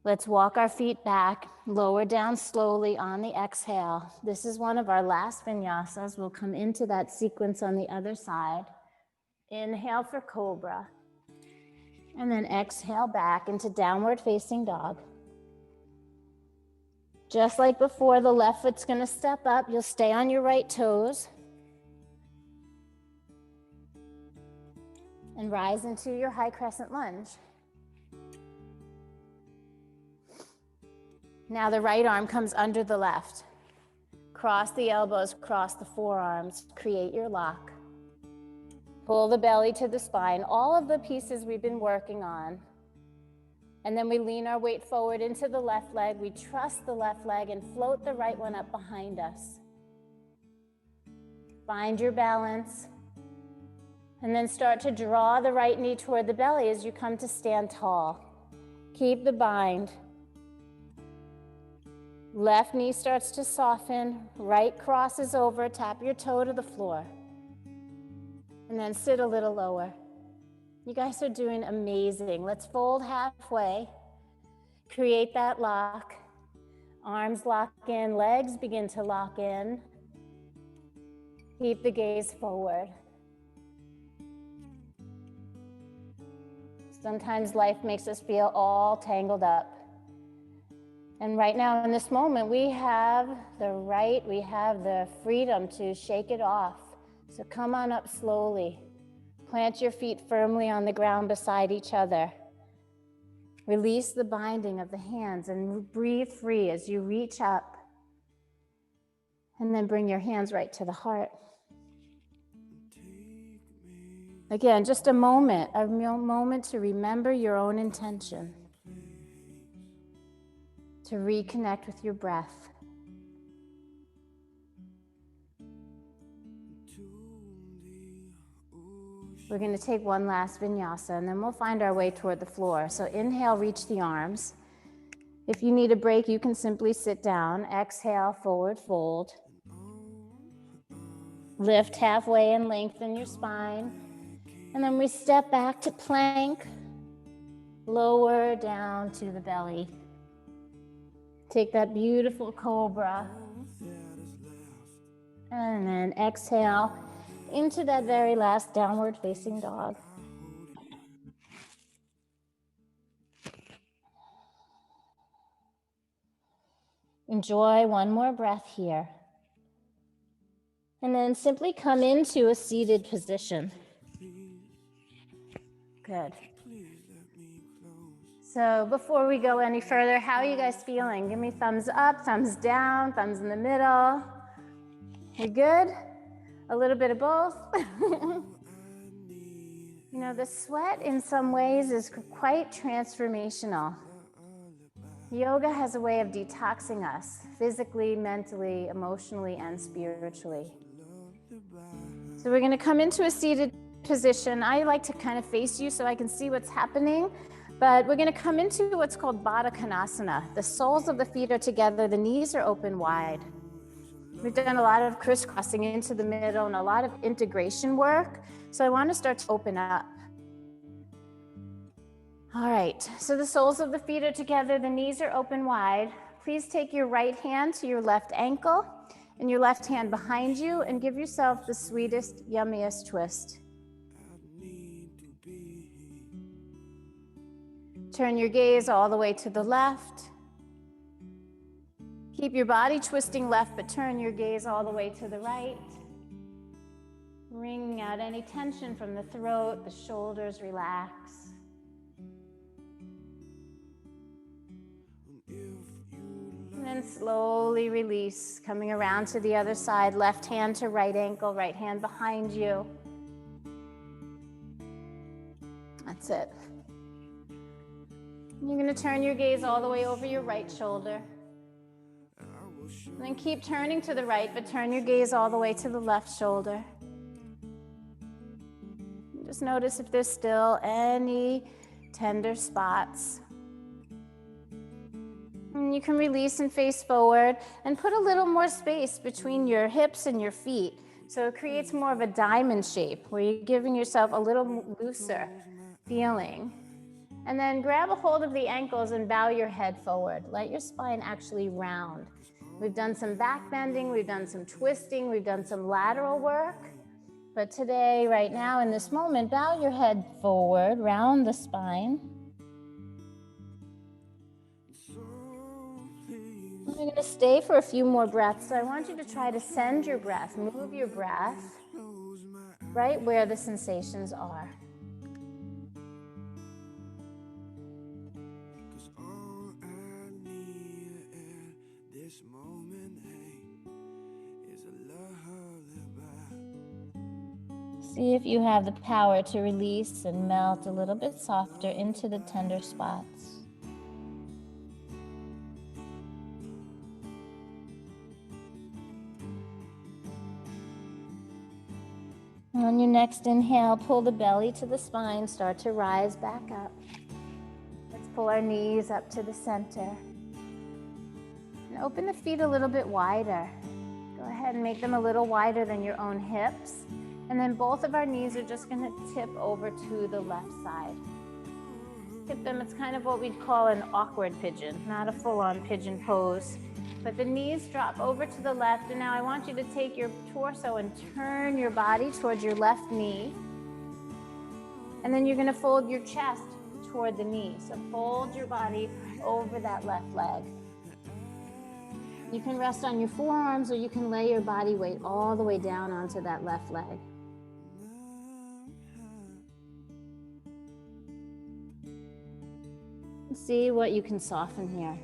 Let's walk our feet back, lower down slowly on the exhale. This is one of our last vinyasas. We'll come into that sequence on the other side. Inhale for cobra. And then exhale back into downward facing dog. Just like before, the left foot's going to step up. You'll stay on your right toes. And rise into your high crescent lunge. Now the right arm comes under the left. Cross the elbows, cross the forearms, create your lock. Pull the belly to the spine, all of the pieces we've been working on. And then we lean our weight forward into the left leg. We trust the left leg and float the right one up behind us. Find your balance. And then start to draw the right knee toward the belly as you come to stand tall. Keep the bind. Left knee starts to soften, right crosses over, tap your toe to the floor. And then sit a little lower. You guys are doing amazing. Let's fold halfway. Create that lock. Arms lock in, legs begin to lock in. Keep the gaze forward. Sometimes life makes us feel all tangled up. And right now in this moment, we have the freedom to shake it off. So come on up slowly. Plant your feet firmly on the ground beside each other. Release the binding of the hands and breathe free as you reach up. And then bring your hands right to the heart. Again, just a moment to remember your own intention, to reconnect with your breath. We're going to take one last vinyasa, and then we'll find our way toward the floor. So inhale, reach the arms. If you need a break, you can simply sit down. Exhale, forward fold. Lift halfway and lengthen your spine. And then we step back to plank, lower down to the belly. Take that beautiful cobra. And then exhale into that very last downward facing dog. Enjoy one more breath here. And then simply come into a seated position. Good. So before we go any further, how are you guys feeling? Give me thumbs up, thumbs down, thumbs in the middle. You good? A little bit of both? You know, the sweat in some ways is quite transformational. Yoga has a way of detoxing us physically, mentally, emotionally, and spiritually. So we're going to come into a seated position. I like to kind of face you so I can see what's happening, but we're going to come into what's called Baddha Konasana. The soles of the feet are together, the knees are open wide. We've done a lot of crisscrossing into the middle and a lot of integration work, so I want to start to open up. All right, so the soles of the feet are together, the knees are open wide. Please take your right hand to your left ankle and your left hand behind you and give yourself the sweetest, yummiest twist. Turn your gaze all the way to the left. Keep your body twisting left, but turn your gaze all the way to the right. Wringing out any tension from the throat, the shoulders relax. And then slowly release, coming around to the other side, left hand to right ankle, right hand behind you. That's it. You're going to turn your gaze all the way over your right shoulder. And then keep turning to the right, but turn your gaze all the way to the left shoulder. Just notice if there's still any tender spots. And you can release and face forward and put a little more space between your hips and your feet. So it creates more of a diamond shape where you're giving yourself a little looser feeling. And then grab a hold of the ankles and bow your head forward. Let your spine actually round. We've done some back bending, we've done some twisting, we've done some lateral work. But today, right now, in this moment, bow your head forward, round the spine. We're going to stay for a few more breaths. So I want you to try to send your breath, move your breath right where the sensations are. See if you have the power to release and melt a little bit softer into the tender spots. On your next inhale, pull the belly to the spine, start to rise back up. Let's pull our knees up to the center. And open the feet a little bit wider. Go ahead and make them a little wider than your own hips. And then both of our knees are just going to tip over to the left side. Tip them, it's kind of what we'd call an awkward pigeon, not a full-on pigeon pose. But the knees drop over to the left, and now I want you to take your torso and turn your body towards your left knee. And then you're going to fold your chest toward the knee. So fold your body over that left leg. You can rest on your forearms, or you can lay your body weight all the way down onto that left leg. See what you can soften here.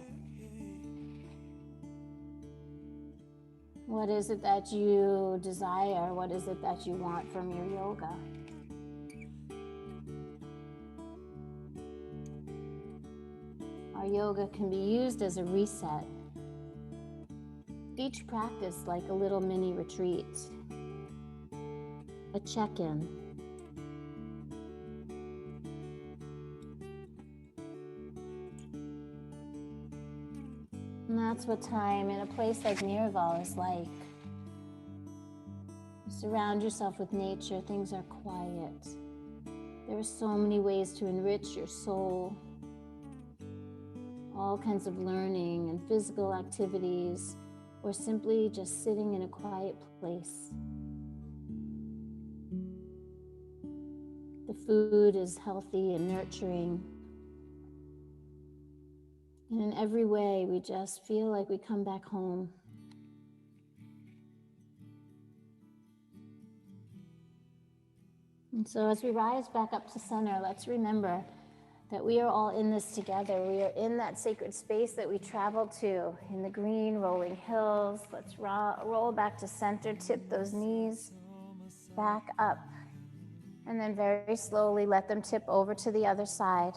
What is it that you desire? What is it that you want from your yoga? Our yoga can be used as a reset. Each practice like a little mini retreat, a check-in. And that's what time in a place like Miraval is like. You surround yourself with nature, things are quiet. There are so many ways to enrich your soul. All kinds of learning and physical activities, or simply just sitting in a quiet place. The food is healthy and nurturing. And in every way, we just feel like we come back home. And so as we rise back up to center, let's remember that we are all in this together. We are in that sacred space that we traveled to in the green rolling hills. Let's roll back to center, tip those knees back up. And then very slowly let them tip over to the other side.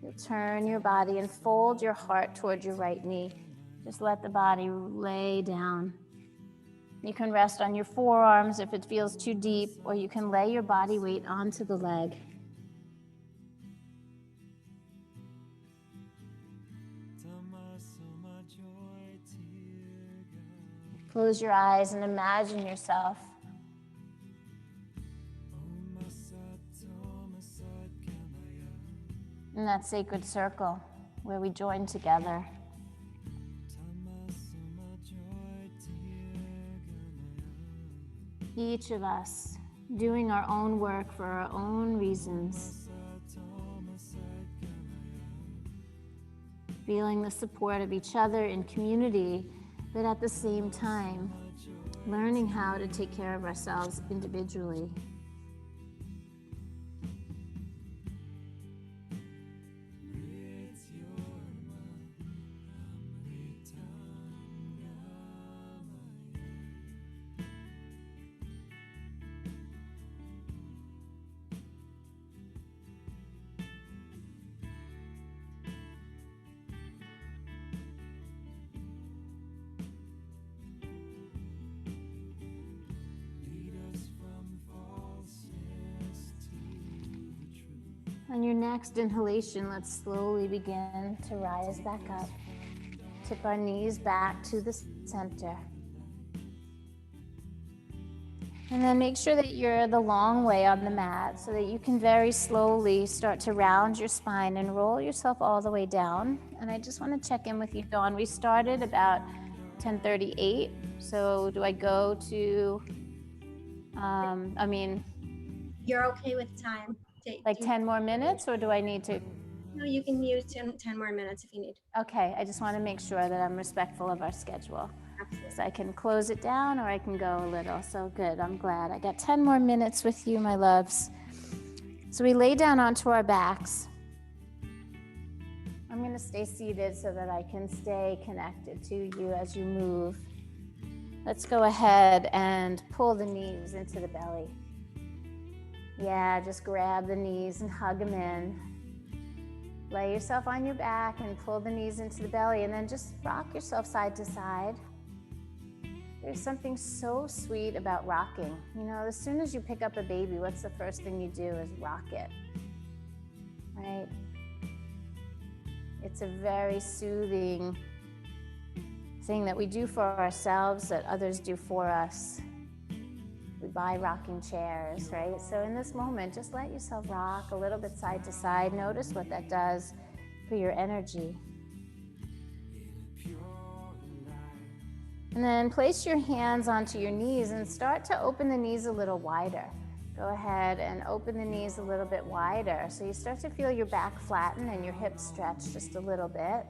You'll turn your body and fold your heart toward your right knee. Just let the body lay down. You can rest on your forearms if it feels too deep, or you can lay your body weight onto the leg. Close your eyes and imagine yourself in that sacred circle where we join together. Each of us doing our own work for our own reasons. Feeling the support of each other in community, but at the same time, learning how to take care of ourselves individually. On your next inhalation, let's slowly begin to rise back up. Tip our knees back to the center. And then make sure that you're the long way on the mat so that you can very slowly start to round your spine and roll yourself all the way down. And I just want to check in with you, Dawn. We started about 10:38. So do I go to, You're okay with time? like 10 more minutes, or do I need to? No, you can use 10 more minutes if you need. Okay, I just want to make sure that I'm respectful of our schedule. Absolutely. So I can close it down or I can go a little. So good, I'm glad. I got 10 more minutes with you, my loves. So we lay down onto our backs. I'm going to stay seated so that I can stay connected to you as you move. Let's go ahead and pull the knees into the belly. Yeah, just grab the knees and hug them in. Lay yourself on your back and pull the knees into the belly, and then just rock yourself side to side. There's something so sweet about rocking. You know, as soon as you pick up a baby, what's the first thing you do is rock it, right? It's a very soothing thing that we do for ourselves that others do for us. We buy rocking chairs, right? So in this moment, just let yourself rock a little bit side to side. Notice what that does for your energy. And then place your hands onto your knees and start to open the knees a little wider. Go ahead and open the knees a little bit wider. So you start to feel your back flatten and your hips stretch just a little bit.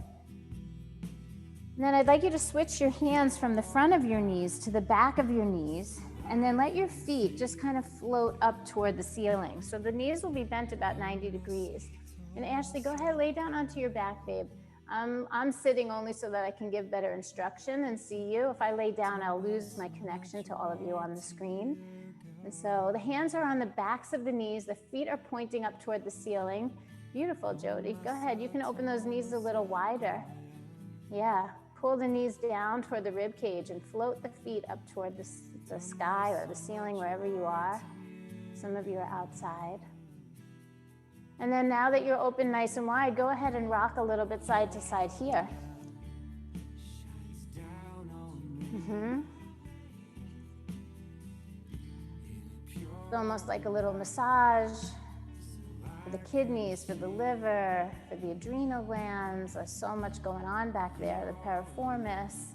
And then I'd like you to switch your hands from the front of your knees to the back of your knees. And then let your feet just kind of float up toward the ceiling. So the knees will be bent about 90 degrees. And Ashley, go ahead, lay down onto your back, babe. I'm sitting only so that I can give better instruction and see you. If I lay down, I'll lose my connection to all of you on the screen. And so the hands are on the backs of the knees. The feet are pointing up toward the ceiling. Beautiful, Jody. Go ahead. You can open those knees a little wider. Yeah. Pull the knees down toward the rib cage and float the feet up toward the sky or the ceiling, wherever you are. Some of you are outside. And then now that you're open nice and wide, go ahead and rock a little bit side to side here. It's almost like a little massage for the kidneys, for the liver, for the adrenal glands. There's so much going on back there, the piriformis,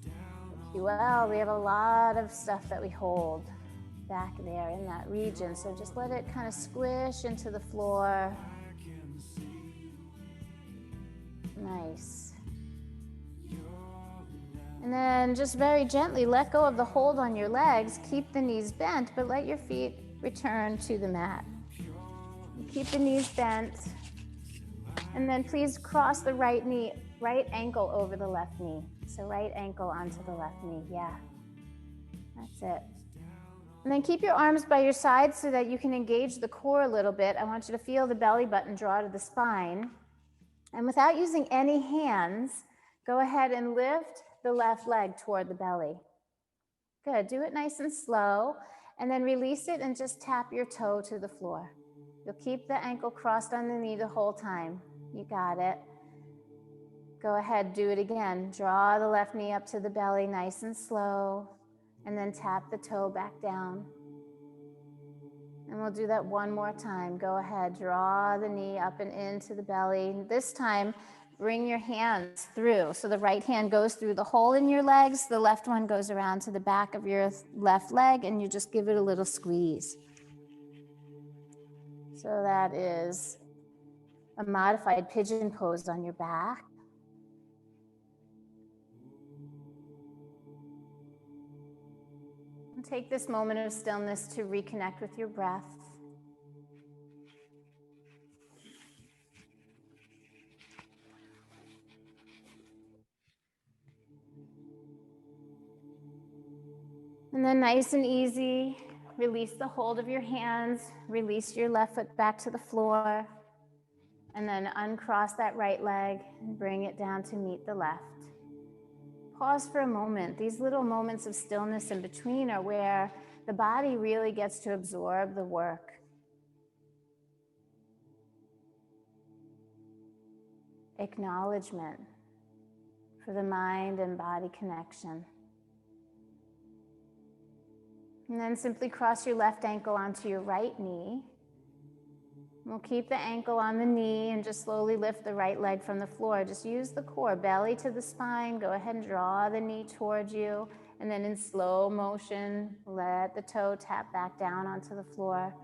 the QL. We have a lot of stuff that we hold back there in that region. So just let it kind of squish into the floor. Nice. And then just very gently let go of the hold on your legs. Keep the knees bent, but let your feet return to the mat. Keep the knees bent. And then please cross the right ankle over the left knee. So right ankle onto the left knee. Yeah. That's it. And then keep your arms by your side so that you can engage the core a little bit. I want you to feel the belly button draw to the spine. And without using any hands, go ahead and lift the left leg toward the belly. Good. Do it nice and slow. And then release it and just tap your toe to the floor. You'll keep the ankle crossed on the knee the whole time. You got it. Go ahead, do it again. Draw the left knee up to the belly nice and slow. And then tap the toe back down. And we'll do that one more time. Go ahead, draw the knee up and into the belly. This time, bring your hands through. So the right hand goes through the hole in your legs. The left one goes around to the back of your left leg, and you just give it a little squeeze. So that is a modified pigeon pose on your back. And take this moment of stillness to reconnect with your breath. And then nice and easy, release the hold of your hands, release your left foot back to the floor, and then uncross that right leg and bring it down to meet the left. Pause for a moment. These little moments of stillness in between are where the body really gets to absorb the work. Acknowledgement for the mind and body connection. And then simply cross your left ankle onto your right knee. We'll keep the ankle on the knee and just slowly lift the right leg from the floor. Just use the core, belly to the spine. Go ahead and draw the knee towards you. And then in slow motion, let the toe tap back down onto the floor.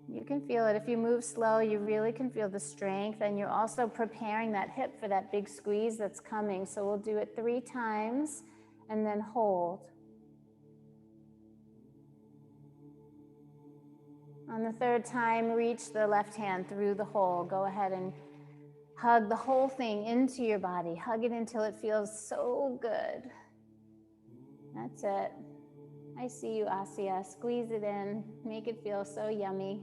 You can feel it. If you move slow, you really can feel the strength. And you're also preparing that hip for that big squeeze that's coming. So we'll do it 3 times and then hold. On the 3rd time, reach the left hand through the hole. Go ahead and hug the whole thing into your body. Hug it until it feels so good. That's it. I see you, Asya. Squeeze it in. Make it feel so yummy.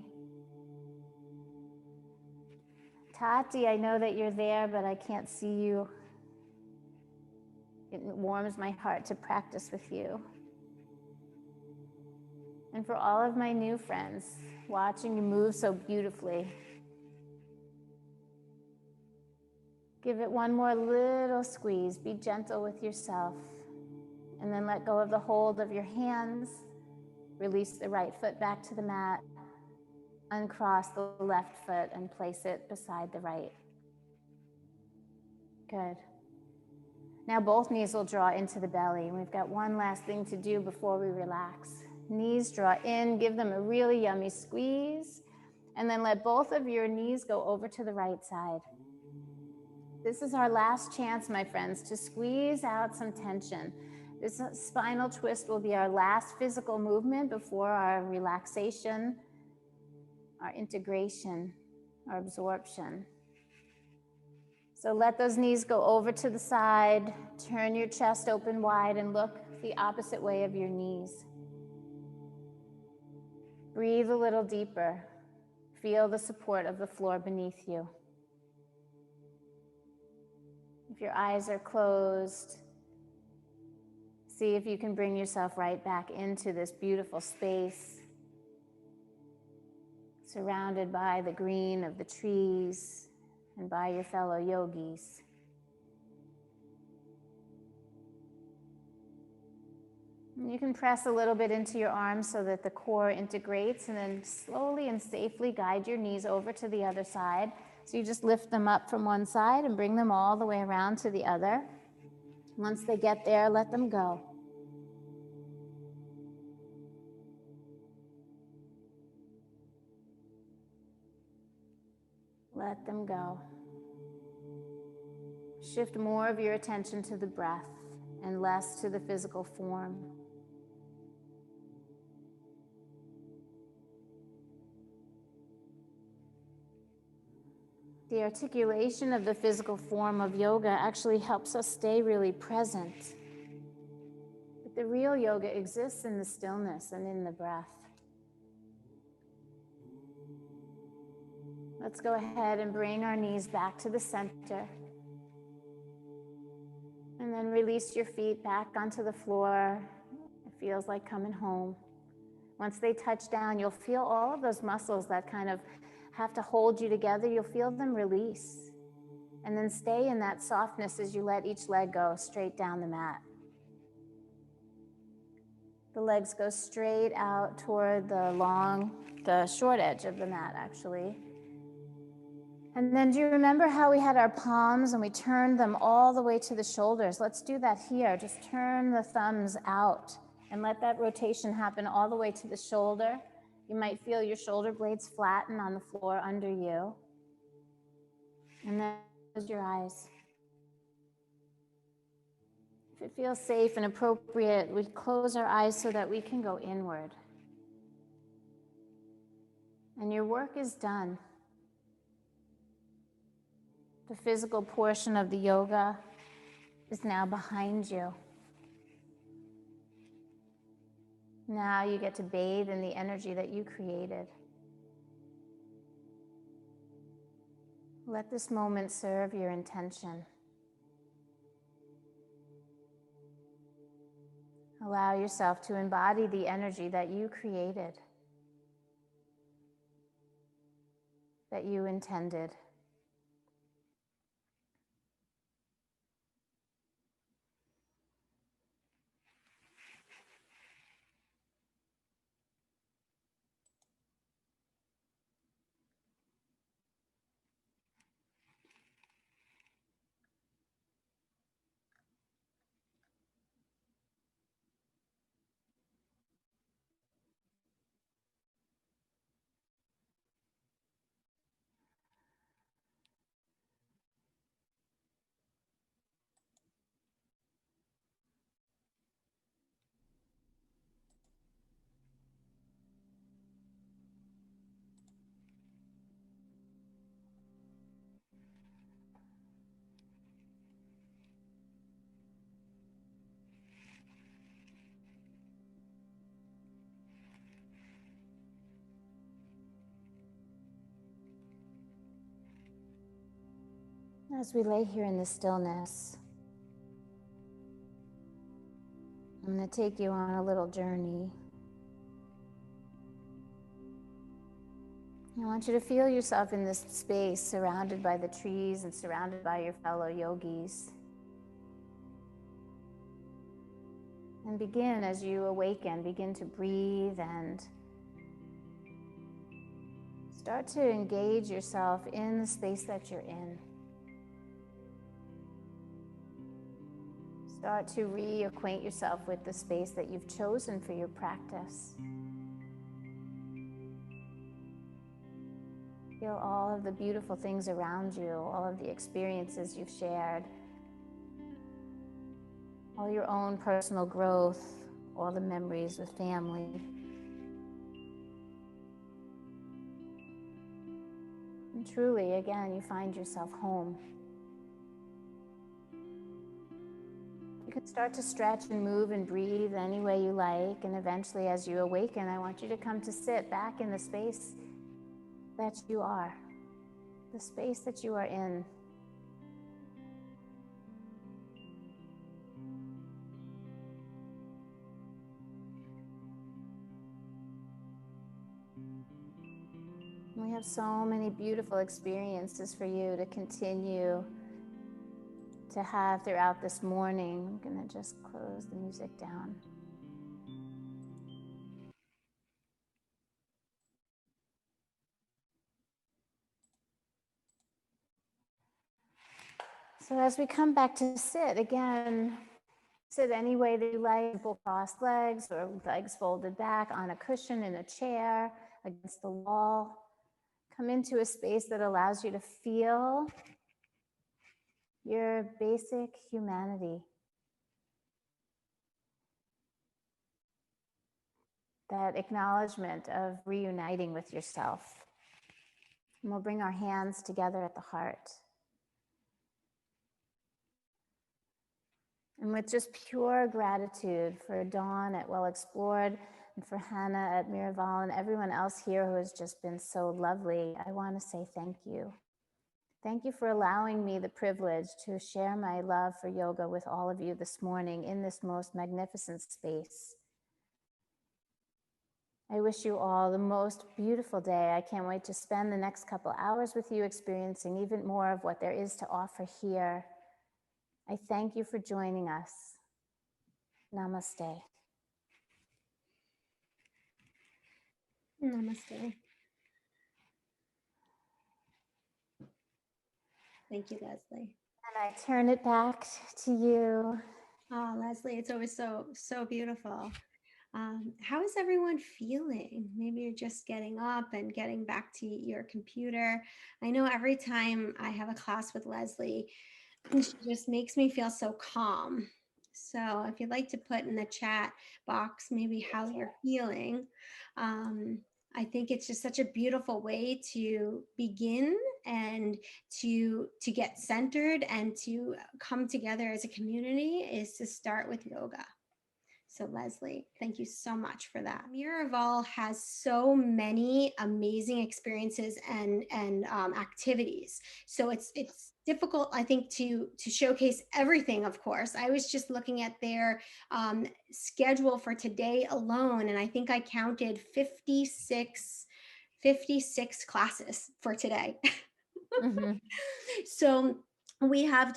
Tati, I know that you're there, but I can't see you. It warms my heart to practice with you. And for all of my new friends, watching you move so beautifully, give it one more little squeeze. Be gentle with yourself. And then let go of the hold of your hands. Release the right foot back to the mat. Uncross the left foot and place it beside the right. Good. Now both knees will draw into the belly. And we've got one last thing to do before we relax. Knees draw in, give them a really yummy squeeze, and then let both of your knees go over to the right side. This is our last chance, my friends, to squeeze out some tension. This spinal twist will be our last physical movement before our relaxation, our integration, our absorption. So let those knees go over to the side, turn your chest open wide and look the opposite way of your knees. Breathe a little deeper. Feel the support of the floor beneath you. If your eyes are closed, see if you can bring yourself right back into this beautiful space, surrounded by the green of the trees and by your fellow yogis. And you can press a little bit into your arms so that the core integrates, and then slowly and safely guide your knees over to the other side. So you just lift them up from one side and bring them all the way around to the other. Once they get there, let them go. Let them go. Shift more of your attention to the breath and less to the physical form. The articulation of the physical form of yoga actually helps us stay really present. But the real yoga exists in the stillness and in the breath. Let's go ahead and bring our knees back to the center. And then release your feet back onto the floor. It feels like coming home. Once they touch down, you'll feel all of those muscles that kind of have to hold you together. You'll feel them release. And then stay in that softness as you let each leg go straight down the mat. The legs go straight out toward the short edge of the mat, actually. And then do you remember how we had our palms and we turned them all the way to the shoulders? Let's do that here. Just turn the thumbs out and let that rotation happen all the way to the shoulder. You might feel your shoulder blades flatten on the floor under you. And then close your eyes. If it feels safe and appropriate, we close our eyes so that we can go inward. And your work is done. The physical portion of the yoga is now behind you. Now you get to bathe in the energy that you created. Let this moment serve your intention. Allow yourself to embody the energy that you created, that you intended. As we lay here in the stillness, I'm going to take you on a little journey. I want you to feel yourself in this space, surrounded by the trees and surrounded by your fellow yogis. And begin, as you awaken, begin to breathe and start to engage yourself in the space that you're in. Start to reacquaint yourself with the space that you've chosen for your practice. Feel all of the beautiful things around you, all of the experiences you've shared, all your own personal growth, all the memories with family. And truly, again, you find yourself home. You can start to stretch and move and breathe any way you like. And eventually, as you awaken, I want you to come to sit back in the space that you are, the space that you are in. We have so many beautiful experiences for you to continue to have throughout this morning. I'm going to just close the music down. So as we come back to sit, again, sit any way that you like, simple crossed legs or legs folded back on a cushion in a chair, against the wall. Come into a space that allows you to feel your basic humanity. That acknowledgement of reuniting with yourself. And we'll bring our hands together at the heart. And with just pure gratitude for Dawn at Well Explored and for Hannah at Miraval and everyone else here who has just been so lovely, I want to say thank you. Thank you for allowing me the privilege to share my love for yoga with all of you this morning in this most magnificent space. I wish you all the most beautiful day. I can't wait to spend the next couple hours with you experiencing even more of what there is to offer here. I thank you for joining us. Namaste. Namaste. Thank you, Leslie. And I turn it back to you. Oh, Leslie, it's always so beautiful. How is everyone feeling? Maybe you're just getting up and getting back to your computer. I know every time I have a class with Leslie, she just makes me feel so calm. So if you'd like to put in the chat box maybe how you're feeling, I think it's just such a beautiful way to begin and to get centered and to come together as a community is to start with yoga. So Leslie, thank you so much for that. Miraval has so many amazing experiences and activities. So it's difficult, I think, to showcase everything, of course. I was just looking at their schedule for today alone, and I think I counted 56 classes for today. Mm-hmm. So we have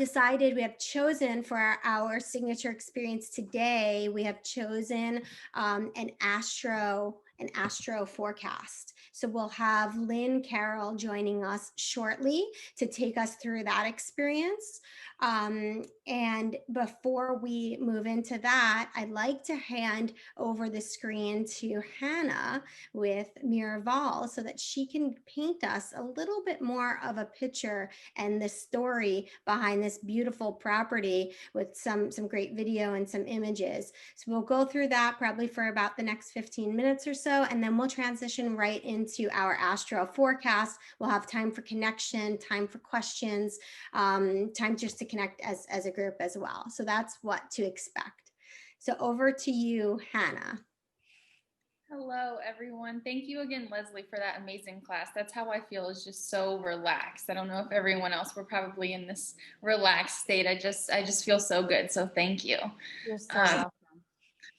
chosen for our signature experience today, we have chosen an Astro Forecast. So we'll have Lynn Carroll joining us shortly to take us through that experience. And before we move into that, I'd like to hand over the screen to Hannah with Miraval so that she can paint us a little bit more of a picture and the story behind this beautiful property with some great video and some images. So we'll go through that probably for about the next 15 minutes or so, and then we'll transition right into our Astro Forecast. We'll have time for connection, time for questions, time just to connect as a group as well. So that's what to expect. So over to you, Hannah. Hello, everyone. Thank you again, Leslie, for that amazing class. That's how I feel, is just so relaxed. I don't know if everyone else were probably in this relaxed state. I just feel so good. So thank you. You're so welcome.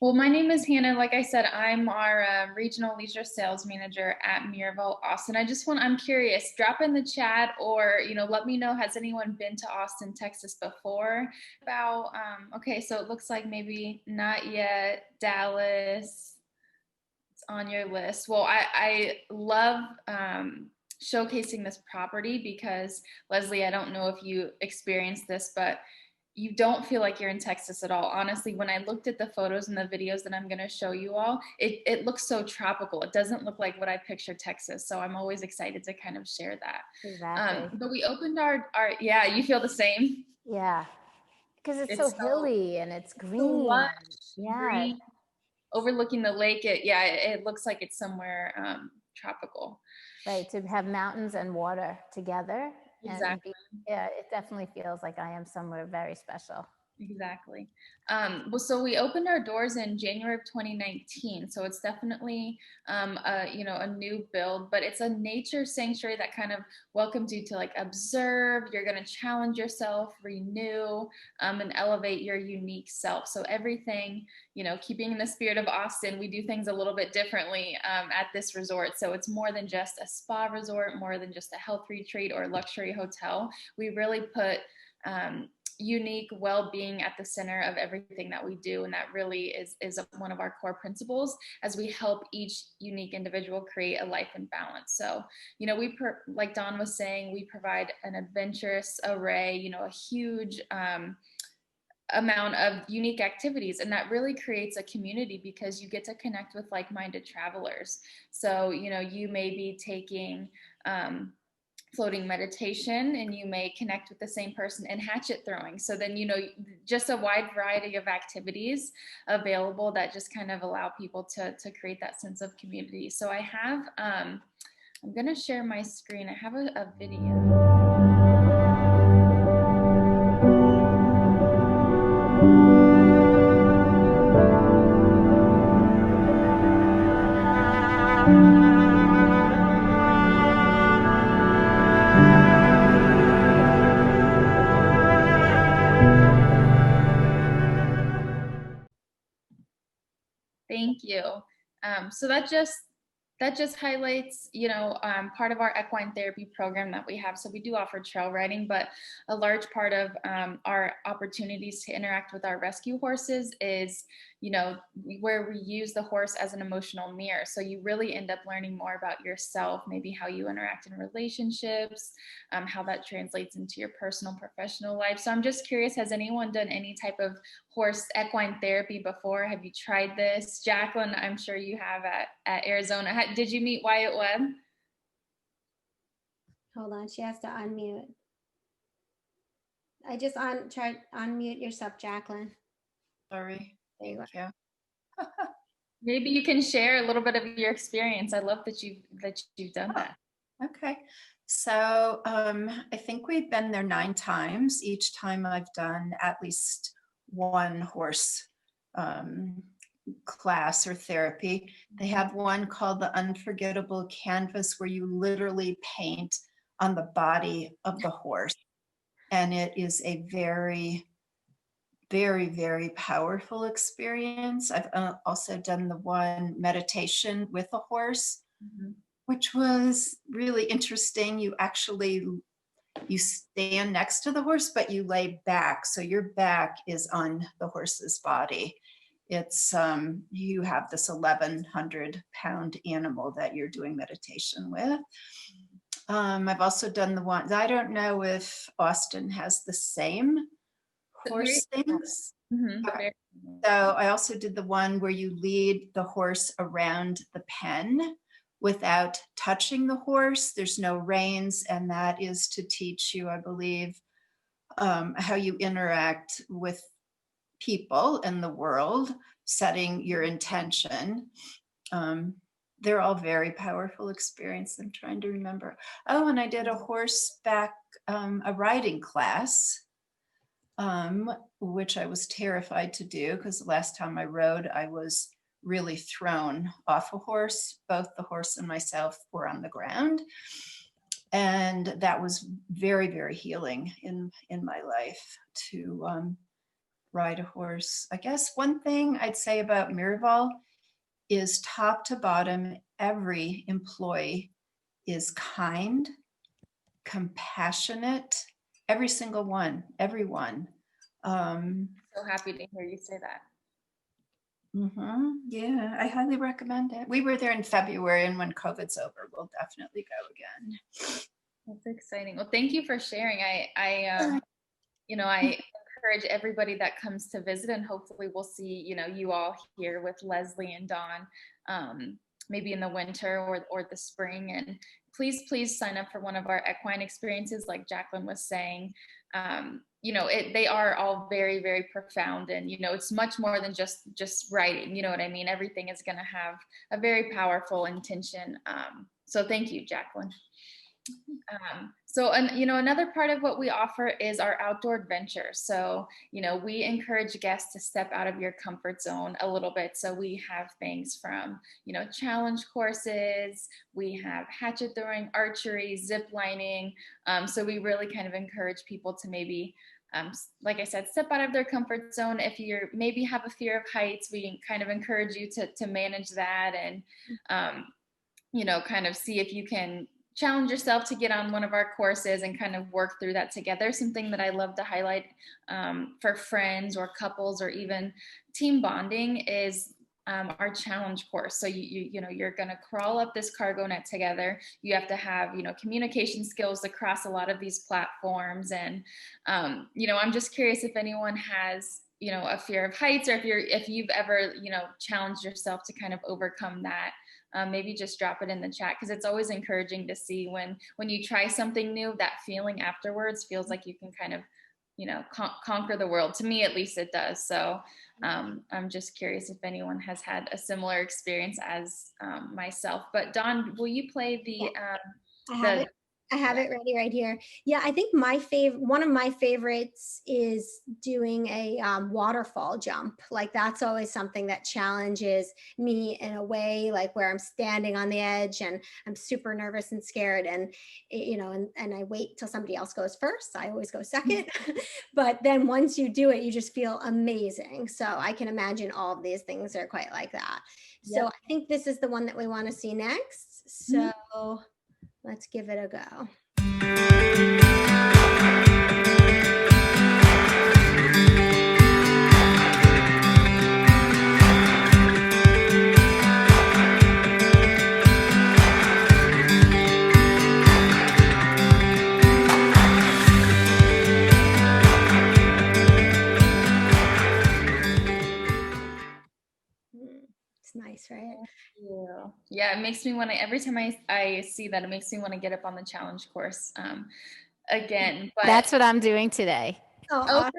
Well, my name is Hannah. Like I said, I'm our regional leisure sales manager at Miraval Austin. I'm curious, drop in the chat or, let me know, has anyone been to Austin, Texas before? Okay, so it looks like maybe not yet. Dallas, it's on your list. Well, I love showcasing this property because, Leslie, I don't know if you experienced this, but you don't feel like you're in Texas at all. Honestly, when I looked at the photos and the videos that I'm going to show you all, it looks so tropical. It doesn't look like what I picture Texas. So I'm always excited to kind of share that. Exactly. But we opened our, yeah, you feel the same? Yeah, because it's so hilly and it's green. Lush, yeah. green, overlooking the lake. It looks like it's somewhere tropical. Right, to have mountains and water together. Exactly. Yeah, it definitely feels like I am somewhere very special. Exactly. Well, so we opened our doors in January of 2019. So it's definitely, a new build, but it's a nature sanctuary that kind of welcomes you to like observe. You're going to challenge yourself, renew, and elevate your unique self. So everything, keeping in the spirit of Austin, we do things a little bit differently at this resort. So it's more than just a spa resort, more than just a health retreat or luxury hotel. We really put unique well-being at the center of everything that we do, and that really is one of our core principles as we help each unique individual create a life in balance. So like Dawn was saying, we provide an adventurous array, a huge amount of unique activities, and that really creates a community because you get to connect with like-minded travelers. So you may be taking floating meditation, and you may connect with the same person in hatchet throwing. So then, just a wide variety of activities available that just kind of allow people to create that sense of community. So I have, I'm going to share my screen. I have a video. Thank you. So that just highlights, part of our equine therapy program that we have. So we do offer trail riding, but a large part of our opportunities to interact with our rescue horses is, where we use the horse as an emotional mirror. So you really end up learning more about yourself, maybe how you interact in relationships, how that translates into your personal, professional life. So I'm just curious, has anyone done any type of horse equine therapy before? Have you tried this? Jacqueline, I'm sure you have at Arizona. Did you meet Wyatt Webb? Hold on, she has to unmute. I just tried unmute yourself, Jacqueline. Sorry. Thank you. Maybe you can share a little bit of your experience. I love that you've done that. Okay. So I think we've been there 9 times. Each time I've done at least one horse class or therapy. They have one called the Unforgettable Canvas, where you literally paint on the body of the horse. And it is a very, very, very powerful experience. I've also done the one meditation with a horse, which was really interesting. You stand next to the horse, but you lay back. So your back is on the horse's body. It's, you have this 1,100-pound animal that you're doing meditation with. I've also done the one, I don't know if Austin has the same horse things. Okay. So I also did the one where you lead the horse around the pen without touching the horse. There's no reins, and that is to teach you, I believe, how you interact with people in the world, setting your intention. They're all very powerful experience. I'm trying to remember. Oh, and I did a horseback, a riding class, which I was terrified to do because the last time I rode, I was really thrown off a horse. Both the horse and myself were on the ground. And that was very, very healing in my life to ride a horse. I guess one thing I'd say about Miraval is top to bottom, every employee is kind, compassionate, every single one, everyone. So happy to hear you say that. Yeah, I highly recommend it. We were there in February, and when COVID's over, we'll definitely go again. That's exciting. Well, thank you for sharing. I encourage everybody that comes to visit, and hopefully we'll see, you all here with Leslie and Dawn, maybe in the winter or the spring. And, please sign up for one of our equine experiences, like Jacqueline was saying. They are all very, very profound, and it's much more than just writing. You know what I mean? Everything is going to have a very powerful intention. So thank you, Jacqueline. Another part of what we offer is our outdoor adventure. So, we encourage guests to step out of your comfort zone a little bit. So we have things from, challenge courses, we have hatchet throwing, archery, zip lining. So we really kind of encourage people to maybe, like I said, step out of their comfort zone. If you're maybe have a fear of heights, we kind of encourage you to manage that and, kind of see if you can challenge yourself to get on one of our courses and kind of work through that together. Something that I love to highlight for friends or couples or even team bonding is our challenge course. So you're going to crawl up this cargo net together. You have to have communication skills across a lot of these platforms. And I'm just curious if anyone has a fear of heights, or if you've ever challenged yourself to kind of overcome that. Maybe just drop it in the chat, because it's always encouraging to see when you try something new, that feeling afterwards feels like you can kind of conquer the world. To me at least it does. So I'm just curious if anyone has had a similar experience as myself. But Dawn, will you play the I have it ready right here. Yeah, I think one of my favorites is doing a waterfall jump. Like that's always something that challenges me in a way, like where I'm standing on the edge and I'm super nervous and scared, and and I wait till somebody else goes first. I always go second, but then once you do it, you just feel amazing. So I can imagine all of these things are quite like that. So I think this is the one that we want to see next. So let's give it a go. It's nice, right? Yeah, it makes me want to, every time I see that, it makes me want to get up on the challenge course again. But That's what I'm doing today. Oh, awesome.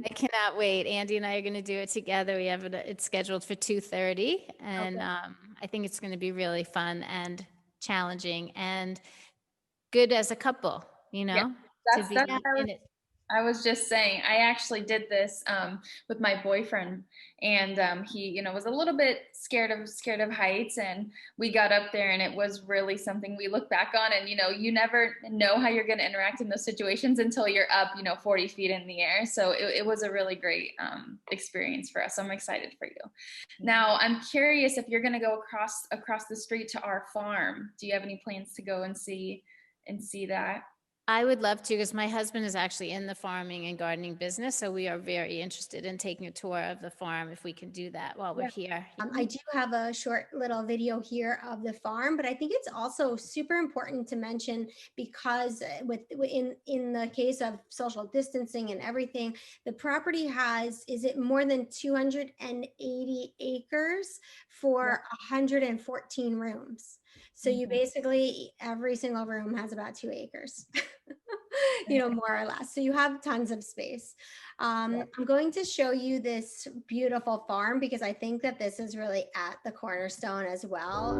I cannot wait. Andy and I are going to do it together. We have it's scheduled for 2:30, and I think it's going to be really fun and challenging and good as a couple, Yeah, to be in it. I was just saying, I actually did this with my boyfriend, and he, was a little bit scared of heights, and we got up there, and it was really something we look back on, and you never know how you're going to interact in those situations until you're up, 40 feet in the air. So it was a really great experience for us. I'm excited for you. Now, I'm curious if you're going to go across the street to our farm. Do you have any plans to go and see that? I would love to, because my husband is actually in the farming and gardening business. So we are very interested in taking a tour of the farm if we can do that while we're here. I do have a short little video here of the farm, but I think it's also super important to mention, because in the case of social distancing and everything, the property is it more than 280 acres for 114 rooms. So you basically, every single room has about 2 acres, more or less. So you have tons of space. I'm going to show you this beautiful farm, because I think that this is really at the cornerstone as well.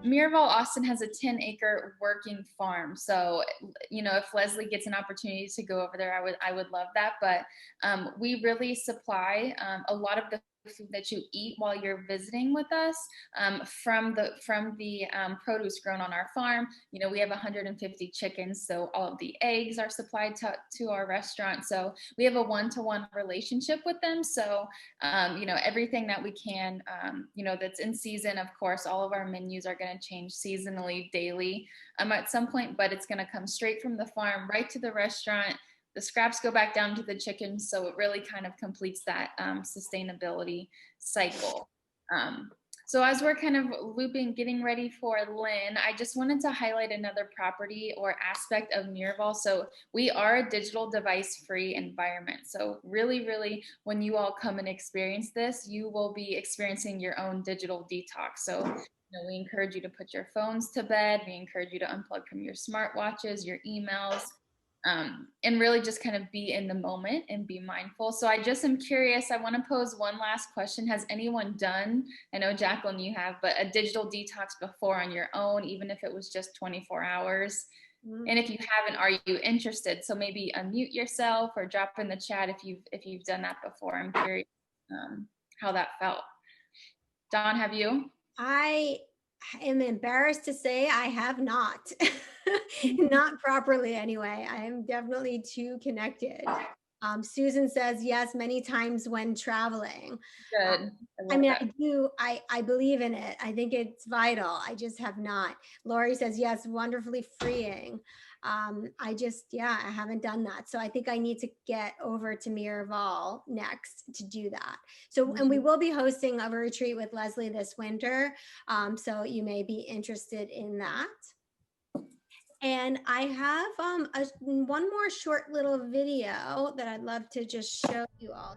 Miraval Austin has a 10-acre working farm. So, if Leslie gets an opportunity to go over there, I would love that. But we really supply a lot of the food that you eat while you're visiting with us, from the produce grown on our farm. You know, we have 150 chickens, so all of the eggs are supplied to our restaurant. So we have a one-to-one relationship with them. So you know, everything that we can, you know, that's in season. Of course, all of our menus are going to change seasonally, daily, at some point, but it's going to come straight from the farm right to the restaurant. The scraps go back down to the chickens, so it really kind of completes that sustainability cycle. So as we're kind of getting ready for Lynn, I just wanted to highlight another property or aspect of Miraval. So we are a digital device-free environment. So really, really, when you all come and experience this, you will be experiencing your own digital detox. So you know, we encourage you to put your phones to bed. We encourage you to unplug from your smartwatches, your emails, and really just kind of be in the moment and be mindful. So I just am curious, I want to pose one last question. Has anyone done, I know Jacqueline you have, but a digital detox before on your own, even if it was just 24 hours? And if you haven't, are you interested? So maybe unmute yourself or drop in the chat if you've done that before. I'm curious how that felt. Dawn, have you? I am embarrassed to say I have not. Not properly anyway. I am definitely too connected. Susan says yes many times when traveling. Good. I mean, I believe in it. I think it's vital. I just have not. Lori says yes, wonderfully freeing. I haven't done that. So I think I need to get over to Miraval next to do that. So, and we will be hosting a retreat with Leslie this winter. So you may be interested in that. And I have one more short little video that I'd love to just show you all.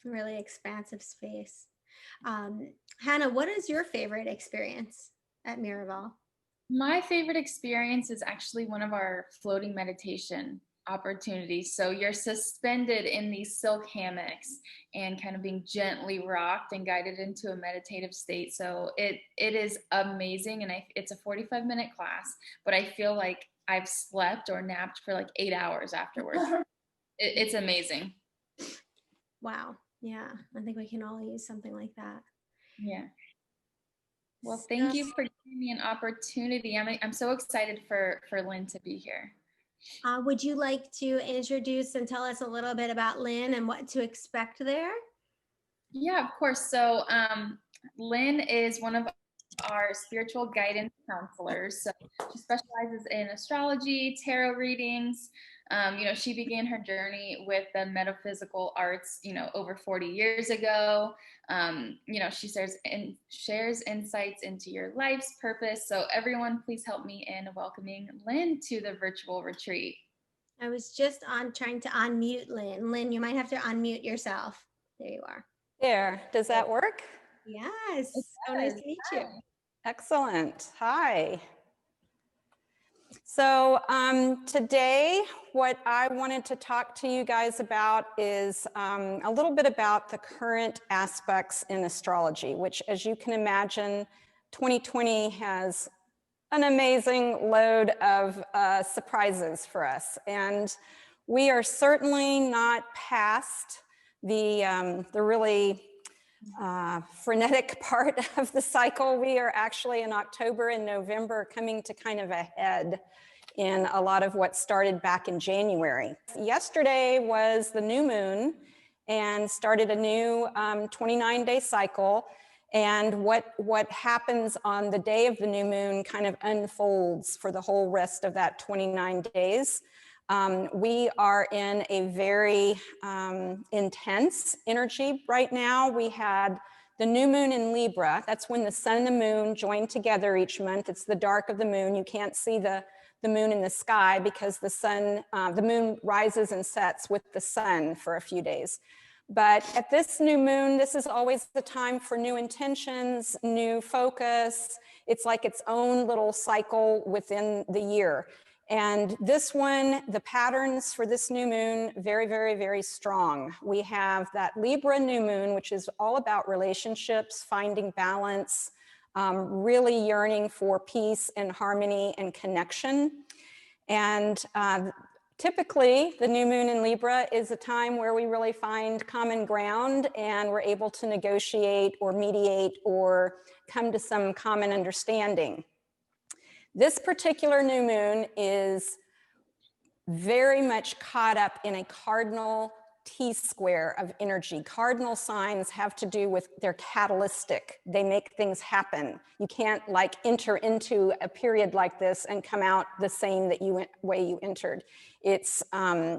Really expansive space. Hannah, what is your favorite experience at Miraval? My favorite experience is actually one of our floating meditation opportunities. So you're suspended in these silk hammocks and kind of being gently rocked and guided into a meditative state. So it is amazing. And it's a 45-minute class, but I feel like I've slept or napped for like 8 hours afterwards. It's amazing. Wow. Yeah, I think we can all use something like that. Yeah. Well, thank you for giving me an opportunity. I'm so excited for Lynn to be here. Would you like to introduce and tell us a little bit about Lynn and what to expect there? Yeah, of course. So Lynn is one of our spiritual guidance counselors. So she specializes in astrology, tarot readings. You know, she began her journey with the metaphysical arts, you know, over 40 years ago. You know, she shares insights into your life's purpose. So everyone, please help me in welcoming Lynn to the virtual retreat. I was just trying to unmute Lynn. Lynn, you might have to unmute yourself. There you are. There, does that work? Yes, so nice to meet you. Excellent, hi. So today, what I wanted to talk to you guys about is a little bit about the current aspects in astrology, which, as you can imagine, 2020 has an amazing load of surprises for us. And we are certainly not past the really frenetic part of the cycle. We are actually in October and November coming to kind of a head in a lot of what started back in January. Yesterday was the new moon and started a new 29-day cycle. And what happens on the day of the new moon kind of unfolds for the whole rest of that 29 days. We are in a very intense energy right now. We had the new moon in Libra. That's when the sun and the moon join together each month. It's the dark of the moon. You can't see the the moon in the sky because the moon rises and sets with the sun for a few days. But at this new moon, this is always the time for new intentions, new focus. It's like its own little cycle within the year. And this one, the patterns for this new moon, very, very, very strong. We have that Libra new moon, which is all about relationships, finding balance, really yearning for peace and harmony and connection. And typically, the new moon in Libra is a time where we really find common ground and we're able to negotiate or mediate or come to some common understanding. This particular new moon is very much caught up in a cardinal T-square of energy. Cardinal signs have to do with, they're catalytic. They make things happen. You can't like enter into a period like this and come out the same way you entered. It's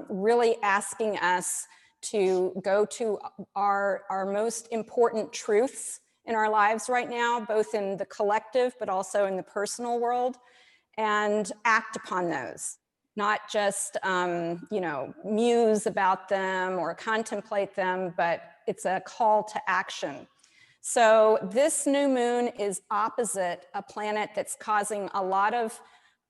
really asking us to go to our most important truths in our lives right now, both in the collective, but also in the personal world, and act upon those. Not just, muse about them or contemplate them, but it's a call to action. So this new moon is opposite a planet that's causing a lot of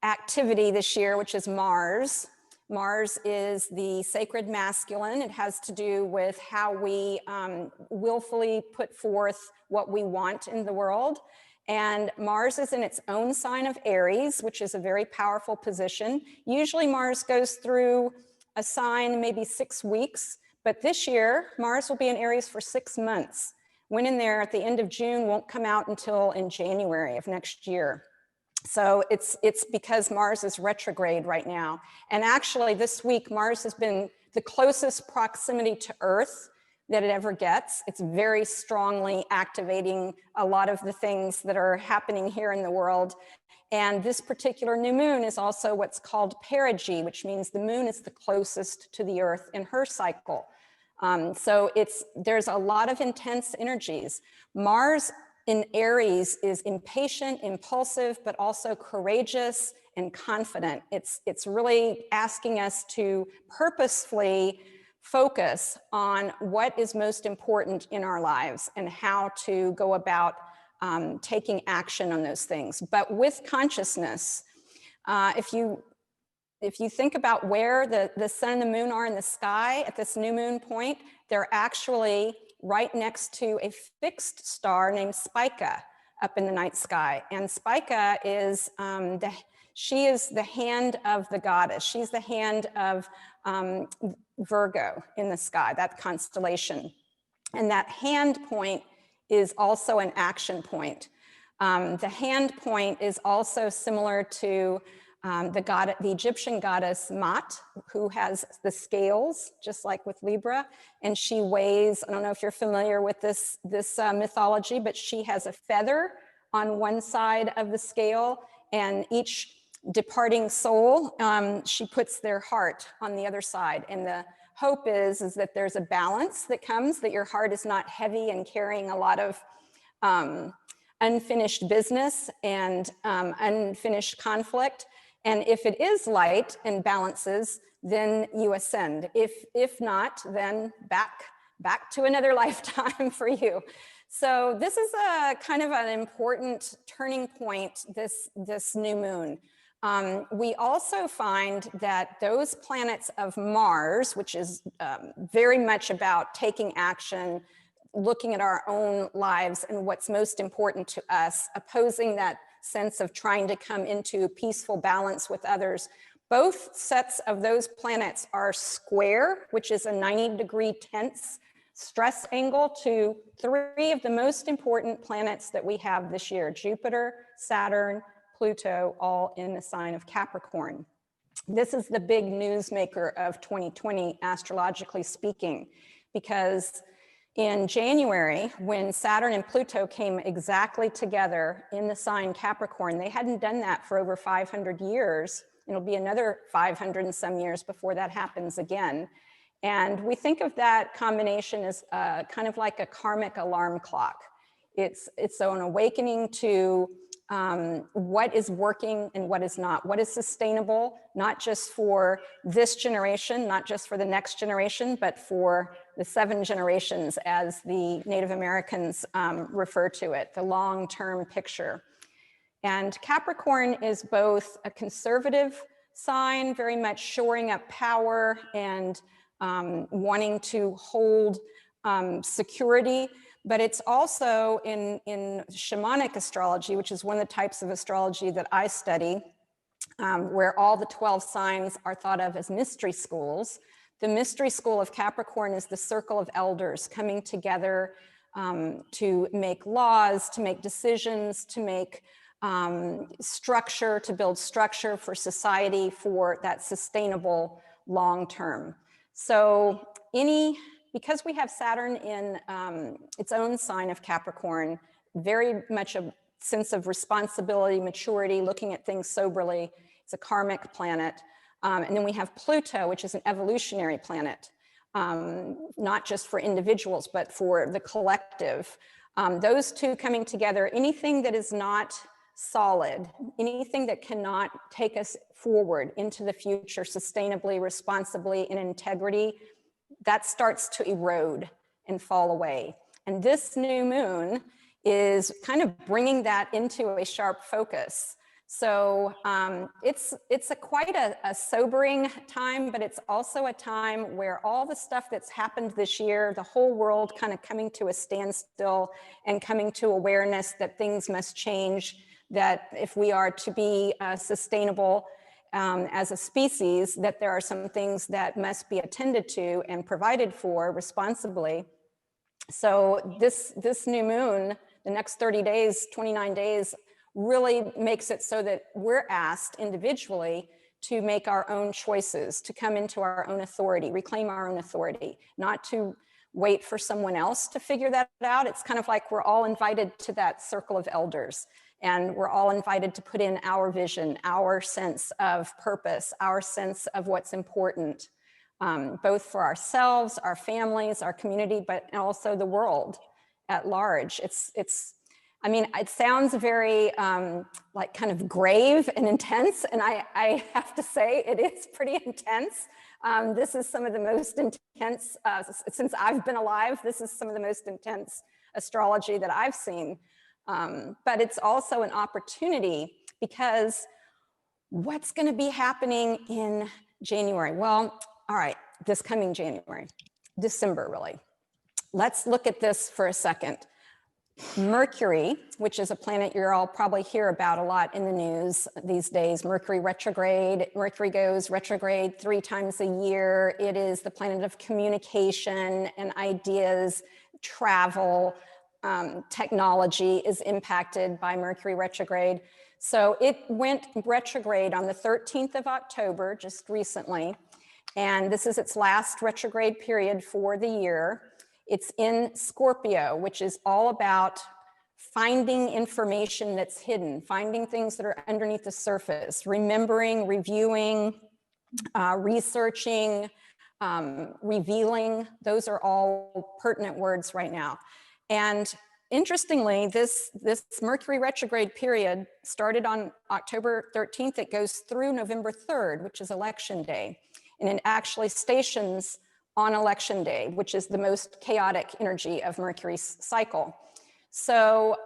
activity this year, which is Mars. Mars is the sacred masculine. It has to do with how we willfully put forth what we want in the world. And Mars is in its own sign of Aries, which is a very powerful position. Usually Mars goes through a sign maybe 6 weeks, but this year Mars will be in Aries for 6 months. Went in there at the end of June, won't come out until in January of next year. So it's because Mars is retrograde right now. And actually this week, Mars has been the closest proximity to Earth that it ever gets. It's very strongly activating a lot of the things that are happening here in the world. And this particular new moon is also what's called perigee, which means the moon is the closest to the Earth in her cycle. So there's a lot of intense energies. Mars in Aries is impatient, impulsive, but also courageous and confident. It's really asking us to purposefully focus on what is most important in our lives and how to go about taking action on those things, but with consciousness. If you think about where the sun and the moon are in the sky at this new moon point, they're actually right next to a fixed star named Spica up in the night sky. And Spica is, she is the hand of the goddess. She's the hand of Virgo in the sky, that constellation. And that hand point is also an action point. The hand point is also similar to the Egyptian goddess Mat, who has the scales, just like with Libra. And she weighs, I don't know if you're familiar with this mythology, but she has a feather on one side of the scale, and each departing soul, she puts their heart on the other side. And the hope is that there's a balance that comes, that your heart is not heavy and carrying a lot of unfinished business and unfinished conflict. And if it is light and balances, then you ascend. If not, then back to another lifetime for you. So this is a kind of an important turning point, this new moon. We also find that those planets of Mars, which is very much about taking action, looking at our own lives and what's most important to us, opposing that sense of trying to come into peaceful balance with others. Both sets of those planets are square, which is a 90-degree tense stress angle to 3 of the most important planets that we have this year: Jupiter, Saturn, Pluto, all in the sign of Capricorn. This is the big newsmaker of 2020, astrologically speaking, because in January, when Saturn and Pluto came exactly together in the sign Capricorn, they hadn't done that for over 500 years. It'll be another 500 and some years before that happens again. And we think of that combination as kind of like a karmic alarm clock. It's an awakening to what is working and what is not, what is sustainable, not just for this generation, not just for the next generation, but for the 7 generations, as the Native Americans refer to it, the long-term picture. And Capricorn is both a conservative sign, very much shoring up power and wanting to hold security, but it's also in shamanic astrology, which is one of the types of astrology that I study, where all the 12 signs are thought of as mystery schools. The mystery school of Capricorn is the circle of elders coming together to make laws, to make decisions, to make structure, to build structure for society for that sustainable long term. So because we have Saturn in its own sign of Capricorn, very much a sense of responsibility, maturity, looking at things soberly. It's a karmic planet. And then we have Pluto, which is an evolutionary planet, not just for individuals, but for the collective. Those two coming together, anything that is not solid, anything that cannot take us forward into the future sustainably, responsibly, in integrity, that starts to erode and fall away. And this new moon is kind of bringing that into a sharp focus. So it's quite a sobering time, but it's also a time where all the stuff that's happened this year, the whole world kind of coming to a standstill and coming to awareness that things must change, that if we are to be sustainable as a species, that there are some things that must be attended to and provided for responsibly. So this new moon, the next 30 days, 29 days, really makes it so that we're asked individually to make our own choices, to come into our own authority, reclaim our own authority, not to wait for someone else to figure that out. It's kind of like we're all invited to that circle of elders, and we're all invited to put in our vision, our sense of purpose, our sense of what's important, both for ourselves, our families, our community, but also the world at large. I mean, it sounds very like kind of grave and intense, and I have to say it is pretty intense. This is some of the most intense, since I've been alive, this is some of the most intense astrology that I've seen. But it's also an opportunity, because what's going to be happening in January? Well, all right, this coming January, December really. Let's look at this for a second. Mercury, which is a planet you're all probably hear about a lot in the news these days, Mercury retrograde. Mercury goes retrograde 3 times a year. It is the planet of communication and ideas, travel, technology is impacted by Mercury retrograde. So it went retrograde on the 13th of October, just recently. And this is its last retrograde period for the year. It's in Scorpio, which is all about finding information that's hidden, finding things that are underneath the surface, remembering, reviewing, researching, revealing. Those are all pertinent words right now. And interestingly, this Mercury retrograde period started on October 13th. It goes through November 3rd, which is election day. And it actually stations on election day, which is the most chaotic energy of Mercury's cycle. So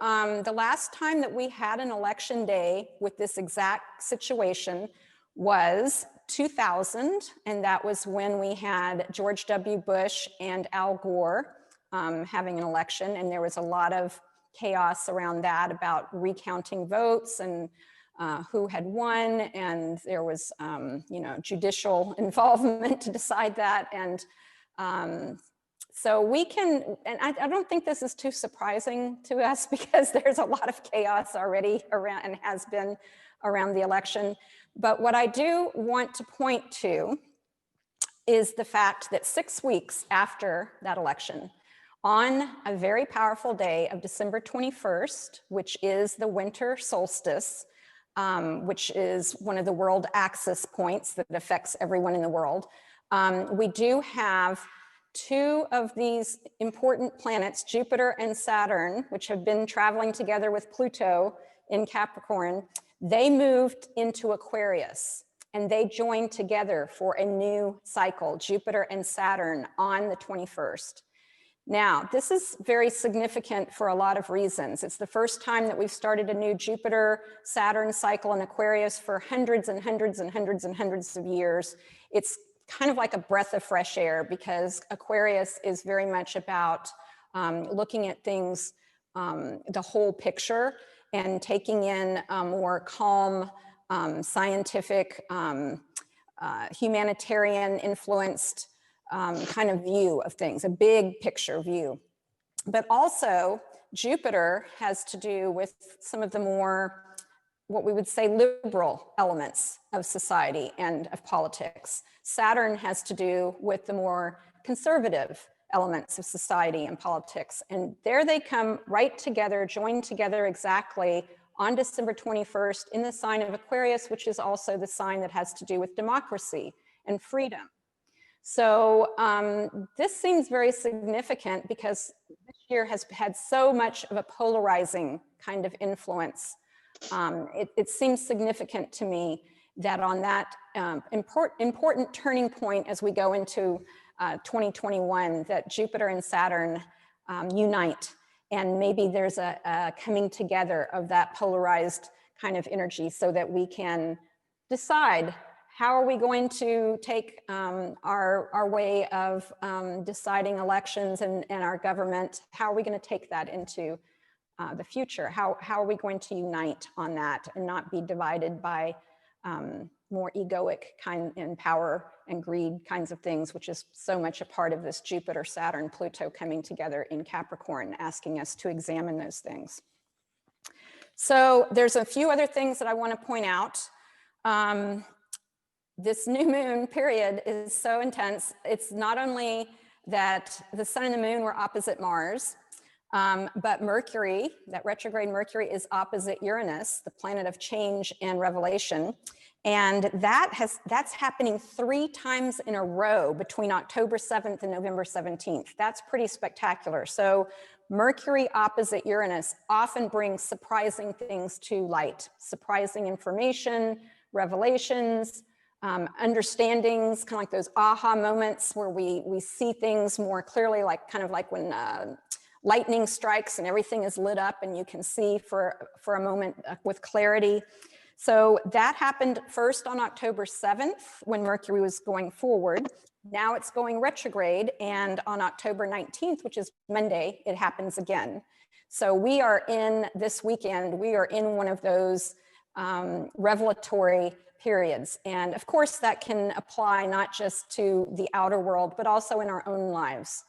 the last time that we had an election day with this exact situation was 2000, and that was when we had George W. Bush and Al Gore having an election, and there was a lot of chaos around that about recounting votes and who had won, and there was judicial involvement to decide that. And so we can, and I don't think this is too surprising to us, because there's a lot of chaos already around and has been around the election. But what I do want to point to is the fact that 6 weeks after that election, on a very powerful day of December 21st, which is the winter solstice, which is one of the world axis points that affects everyone in the world, we do have 2 of these important planets, Jupiter and Saturn, which have been traveling together with Pluto in Capricorn, they moved into Aquarius and they joined together for a new cycle, Jupiter and Saturn, on the 21st. Now, this is very significant for a lot of reasons. It's the first time that we've started a new Jupiter-Saturn cycle in Aquarius for hundreds and hundreds and hundreds and hundreds of years. It's kind of like a breath of fresh air because Aquarius is very much about looking at things, the whole picture, and taking in a more calm, scientific, humanitarian influenced kind of view of things, a big picture view. But also Jupiter has to do with some of the more, what we would say, liberal elements of society and of politics. Saturn has to do with the more conservative elements of society and politics. And there they come right together, joined together exactly on December 21st in the sign of Aquarius, which is also the sign that has to do with democracy and freedom. So this seems very significant because this year has had so much of a polarizing kind of influence. It seems significant to me that on that important turning point as we go into 2021, that Jupiter and Saturn unite, and maybe there's a coming together of that polarized kind of energy so that we can decide how are we going to take our way of deciding elections and our government, how are we going to take that into the future? How are we going to unite on that and not be divided by more egoic kind and power and greed kinds of things, which is so much a part of this Jupiter, Saturn, Pluto coming together in Capricorn, asking us to examine those things. So there's a few other things that I want to point out. This new moon period is so intense. It's not only that the sun and the moon were opposite Mars, but Mercury, that retrograde Mercury, is opposite Uranus, the planet of change and revelation. And that's happening 3 times in a row between October 7th and November 17th. That's pretty spectacular. So Mercury opposite Uranus often brings surprising things to light, surprising information, revelations, understandings, kind of like those aha moments where we see things more clearly, like kind of like when lightning strikes and everything is lit up and you can see for a moment with clarity. So that happened first on October 7th when Mercury was going forward. Now it's going retrograde, and on October 19th, which is Monday, it happens again. So we are in this weekend, we are in one of those revelatory periods. And of course that can apply not just to the outer world, but also in our own lives.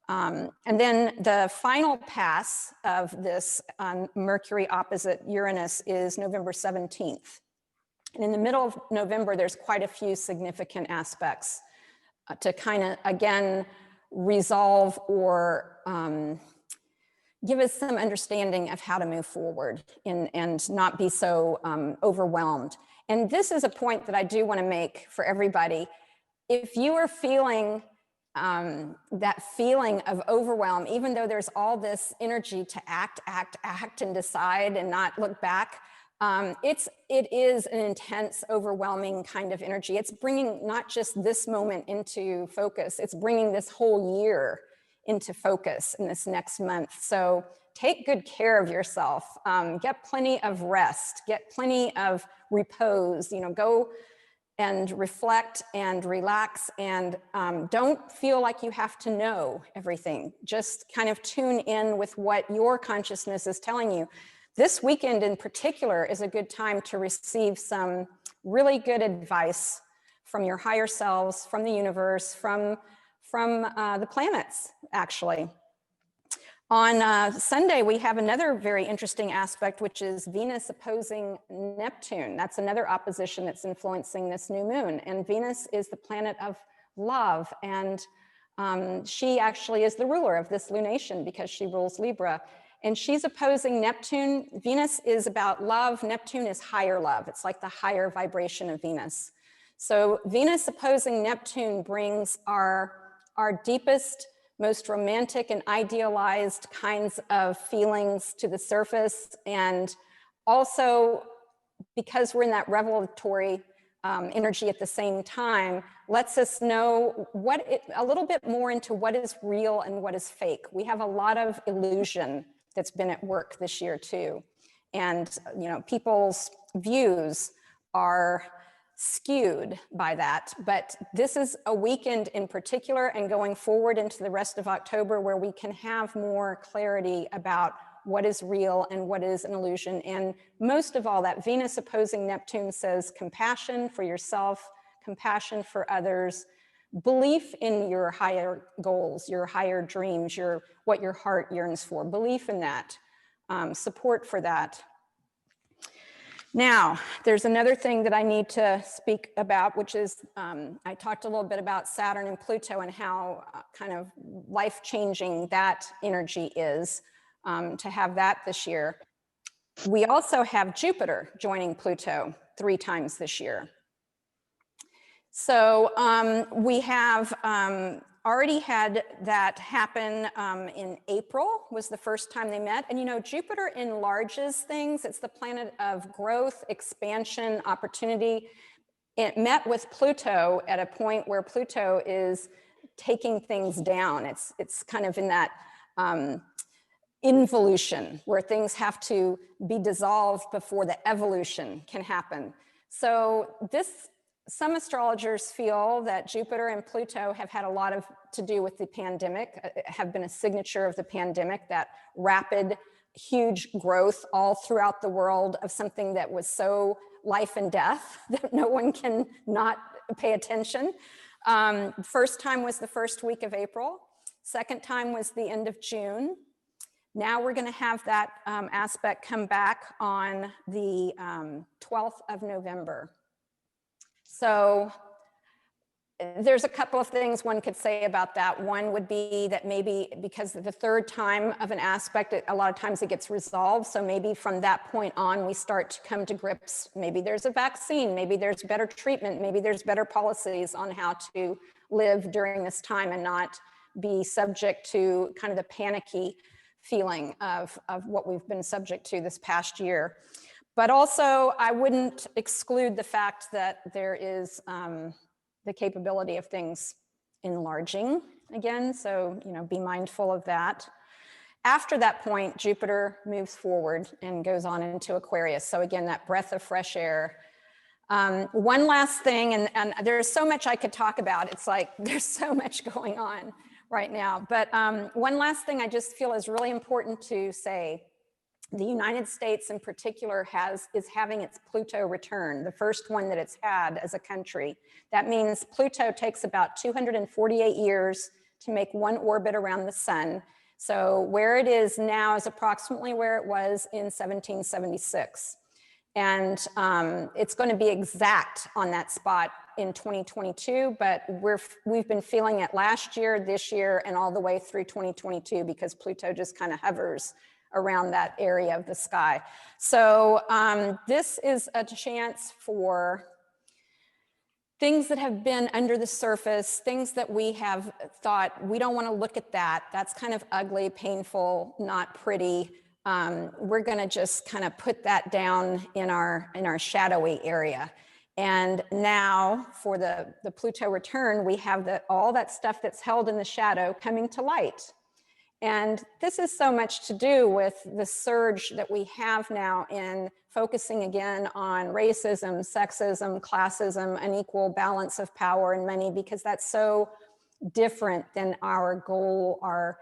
And then the final pass of this Mercury opposite Uranus is November 17th. And in the middle of November, there's quite a few significant aspects to kind of, again, resolve or give us some understanding of how to move forward and not be so overwhelmed. And this is a point that I do want to make for everybody. If you are feeling that feeling of overwhelm, even though there's all this energy to act and decide and not look back, it is an intense, overwhelming kind of energy. It's bringing not just this moment into focus, it's bringing this whole year into focus in this next month. So take good care of yourself, get plenty of rest, get plenty of repose, go and reflect and relax, and don't feel like you have to know everything. Just kind of tune in with what your consciousness is telling you. This weekend in particular is a good time to receive some really good advice from your higher selves, from the universe, from the planets, actually. On Sunday, we have another very interesting aspect, which is Venus opposing Neptune. That's another opposition that's influencing this new moon. And Venus is the planet of love. And she actually is the ruler of this lunation because she rules Libra. And she's opposing Neptune. Venus is about love. Neptune is higher love. It's like the higher vibration of Venus. So Venus opposing Neptune brings our deepest, most romantic and idealized kinds of feelings to the surface, and Also, because we're in that revelatory energy at the same time, lets us know a little bit more into what is real and what is fake. We have a lot of illusion that's been at work this year too. And people's views are skewed by that. But this is a weekend in particular, and going forward into the rest of October, where we can have more clarity about what is real and what is an illusion. And most of all, that Venus opposing Neptune says compassion for yourself, compassion for others, belief in your higher goals, your higher dreams, what your heart yearns for, belief in that, support for that. Now, there's another thing that I need to speak about, which is I talked a little bit about Saturn and Pluto and how kind of life-changing that energy is. To have that this year. We also have Jupiter joining Pluto 3 times this year. So we have already had that happen in April, was the first time they met. And Jupiter enlarges things. It's the planet of growth, expansion, opportunity. It met with Pluto at a point where Pluto is taking things down. It's kind of in that involution, where things have to be dissolved before the evolution can happen. So some astrologers feel that Jupiter and Pluto have had a lot to do with the pandemic, have been a signature of the pandemic, that rapid, huge growth all throughout the world of something that was so life and death that no one can not pay attention. First time was the first week of April. Second time was the end of June. Now we're going to have that aspect come back on the 12th of November. So there's a couple of things one could say about that. One would be that maybe because the third time of an aspect, a lot of times it gets resolved. So maybe from that point on, we start to come to grips. Maybe there's a vaccine, maybe there's better treatment, maybe there's better policies on how to live during this time and not be subject to kind of the panicky feeling of what we've been subject to this past year. But also, I wouldn't exclude the fact that there is the capability of things enlarging again. So, be mindful of that. After that point, Jupiter moves forward and goes on into Aquarius. So again, that breath of fresh air. One last thing, and there's so much I could talk about. It's like there's so much going on right now. But one last thing I just feel is really important to say. The United States in particular is having its Pluto return, the first one that it's had as a country. That means Pluto takes about 248 years to make one orbit around the sun. So where it is now is approximately where it was in 1776. And it's going to be exact on that spot in 2022, but we've been feeling it last year, this year, and all the way through 2022 because Pluto just kind of hovers around that area of the sky. So this is a chance for things that have been under the surface, things that we have thought, we don't want to look at that. That's kind of ugly, painful, not pretty. We're going to just kind of put that down in our shadowy area. And now for the Pluto return, we have all that stuff that's held in the shadow coming to light. And this is so much to do with the surge that we have now in focusing again on racism, sexism, classism, unequal balance of power and money, because that's so different than our goal, our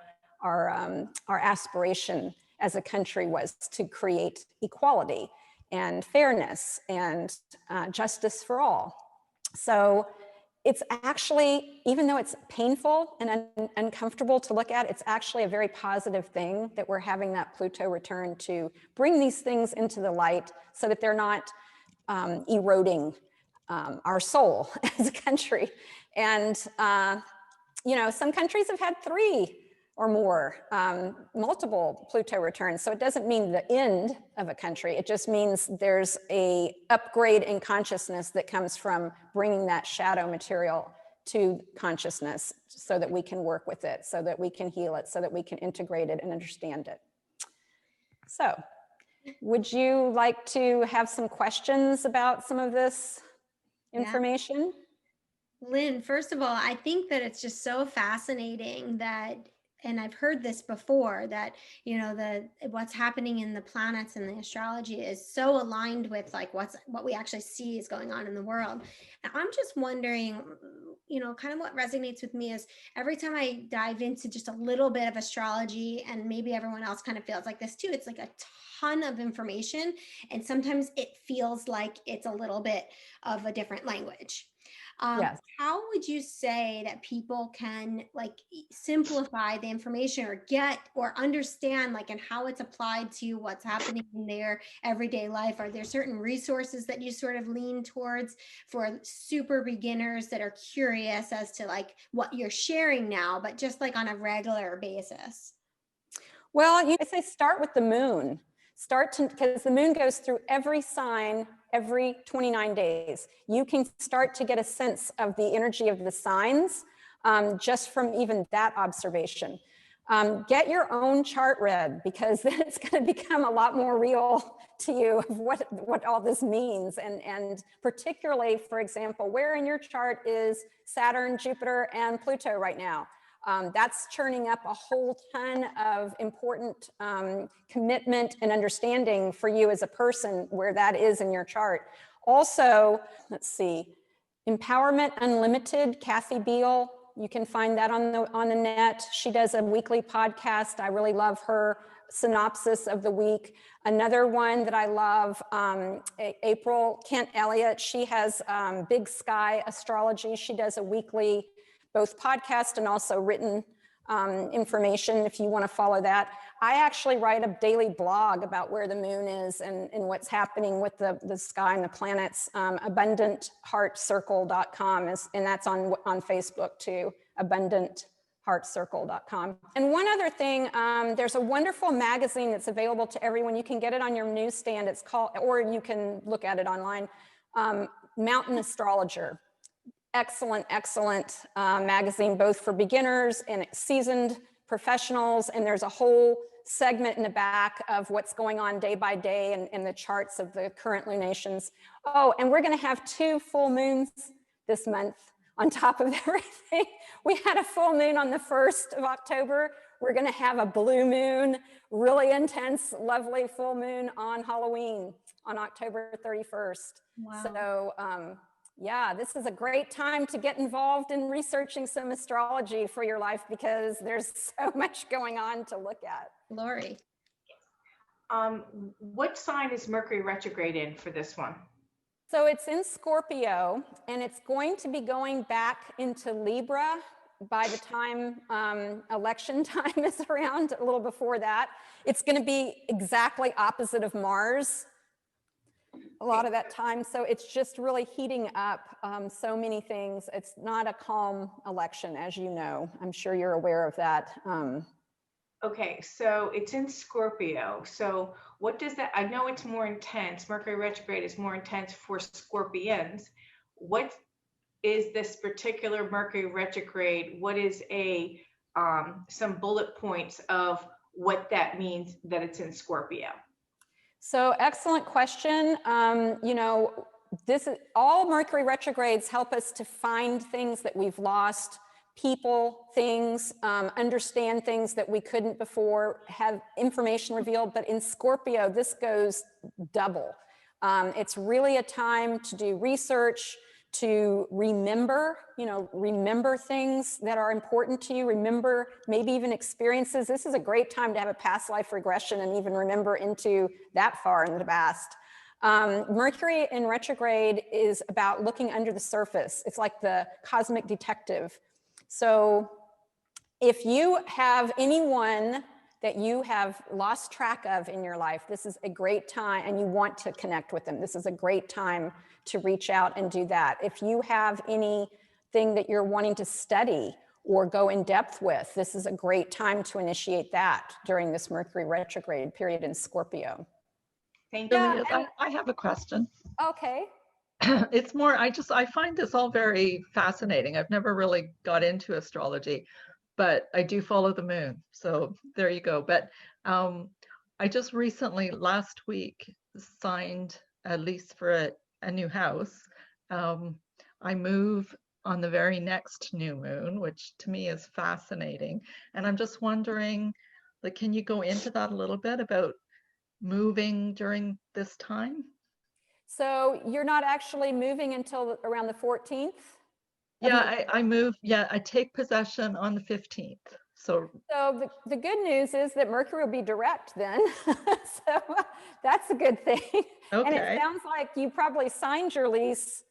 aspiration as a country was to create equality and fairness and justice for all. So it's actually, even though it's painful and uncomfortable to look at, it's actually a very positive thing that we're having that Pluto return to bring these things into the light so that they're not eroding our soul as a country. And, some countries have had 3 or more, multiple Pluto returns. So it doesn't mean the end of a country. It just means there's a upgrade in consciousness that comes from bringing that shadow material to consciousness so that we can work with it, so that we can heal it, so that we can integrate it and understand it. So Would you like to have some questions about some of this information? Lynn, first of all, I think that it's just so fascinating that, and I've heard this before, that, you know, what's happening in the planets and the astrology is so aligned with like what we actually see is going on in the world. And I'm just wondering, you know, kind of what resonates with me is every time I dive into just a little bit of astrology, and maybe everyone else kind of feels like this too, it's like a ton of information. And sometimes it feels like it's a little bit of a different language. Yes. How would you say that people can like simplify the information or get or understand like and how it's applied to what's happening in their everyday life? Are there certain resources that you sort of lean towards for super beginners that are curious as to like what you're sharing now, but just like on a regular basis? Well, I say start with the moon. Because the moon goes through every sign every 29 days. You can start to get a sense of the energy of the signs just from even that observation. Get your own chart read, because then it's going to become a lot more real to you of what all this means. And particularly, for example, where in your chart is Saturn, Jupiter, and Pluto right now? That's churning up a whole ton of important commitment and understanding for you as a person where that is in your chart. Also, let's see, Empowerment Unlimited, Kathy Beal, you can find that on the net. She does a weekly podcast. I really love her synopsis of the week. Another one that I love, April Kent Elliott, she has Big Sky Astrology. She does a weekly both podcast and also written information if you want to follow that. I actually write a daily blog about where the moon is and what's happening with the sky and the planets. AbundantHeartCircle.com and that's on Facebook too, AbundantHeartCircle.com. And one other thing, there's a wonderful magazine that's available to everyone. You can get it on your newsstand. It's called, or you can look at it online, Mountain Astrologer. Excellent magazine, both for beginners and seasoned professionals. And there's a whole segment in the back of what's going on day by day and the charts of the current lunations. Oh, and we're going to have 2 full moons this month on top of everything. We had a full moon on the 1st of October. We're going to have a blue moon, really intense, lovely full moon on Halloween on October 31st. Wow. So, yeah, this is a great time to get involved in researching some astrology for your life because there's so much going on to look at. Lori. What sign is Mercury retrograde in for this one? So it's in Scorpio, and it's going to be going back into Libra by the time election time is around, a little before that. It's going to be exactly opposite of Mars a lot of that time. So it's just really heating up so many things. It's not a calm election, as you know. I'm sure you're aware of that. Okay, so it's in Scorpio. So what does that, I know it's more intense. Mercury retrograde is more intense for Scorpions. What is this particular Mercury retrograde? What is some bullet points of what that means that it's in Scorpio? So excellent question. You know, all Mercury retrogrades help us to find things that we've lost, people, things, understand things that we couldn't before, have information revealed. But in Scorpio, this goes double. It's really a time to do research, to remember things that are important to you, remember maybe even experiences. This is a great time to have a past life regression and even remember into that far in the past. Mercury in retrograde is about looking under the surface. It's like the cosmic detective. So if you have anyone that you have lost track of in your life, this is a great time, and you want to connect with them, this is a great time to reach out and do that. If you have anything that you're wanting to study or go in depth with, this is a great time to initiate that during this Mercury retrograde period in Scorpio. Thank you. Julia, I have a question. Okay. It's more, I find this all very fascinating. I've never really got into astrology, but I do follow the moon. So there you go. But I just recently, last week, signed a lease for a new house. I move on the very next new moon, which to me is fascinating. And I'm just wondering, like, can you go into that a little bit about moving during this time? So you're not actually moving until around the 14th? Yeah, I move. Yeah, I take possession on the 15th. So The good news is that Mercury will be direct then. So that's a good thing. And it okay. sounds like you probably signed your lease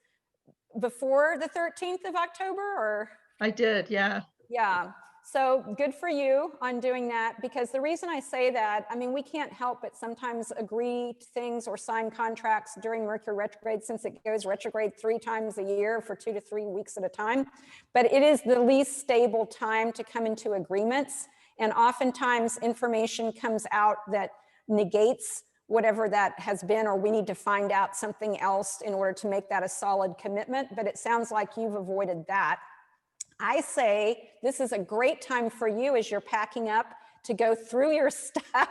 before the 13th of October, or? I did, yeah. Yeah, so good for you on doing that, because the reason I say that, I mean, we can't help but sometimes agree to things or sign contracts during Mercury retrograde, since it goes retrograde 3 times a year for 2 to 3 weeks at a time. But it is the least stable time to come into agreements. And oftentimes information comes out that negates whatever that has been, or we need to find out something else in order to make that a solid commitment. But it sounds like you've avoided that. I say this is a great time for you as you're packing up to go through your stuff,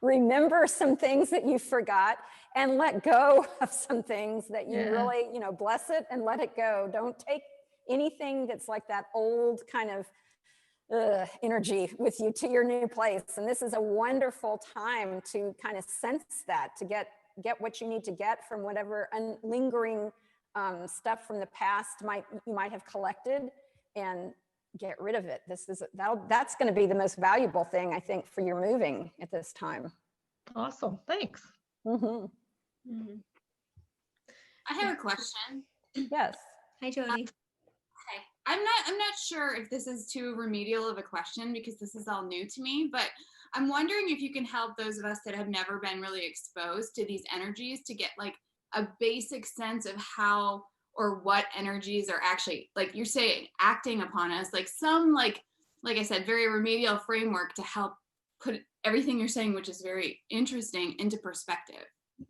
remember some things that you forgot, and let go of some things that you really, you know, bless it and let it go. Don't take anything that's like that old kind of energy with you to your new place. And this is a wonderful time to kind of sense that, to get what you need to get from whatever lingering stuff from the past you might have collected, and get rid of it. That's going to be the most valuable thing, I think, for your moving at this time. Awesome, thanks. I have a question. Yes. Hi, Jody. Hi. I'm not sure if this is too remedial of a question, because this is all new to me, but I'm wondering if you can help those of us that have never been really exposed to these energies to get like a basic sense of how or what energies are actually, like you're saying, acting upon us, like some, like I said, very remedial framework to help put everything you're saying, which is very interesting, into perspective.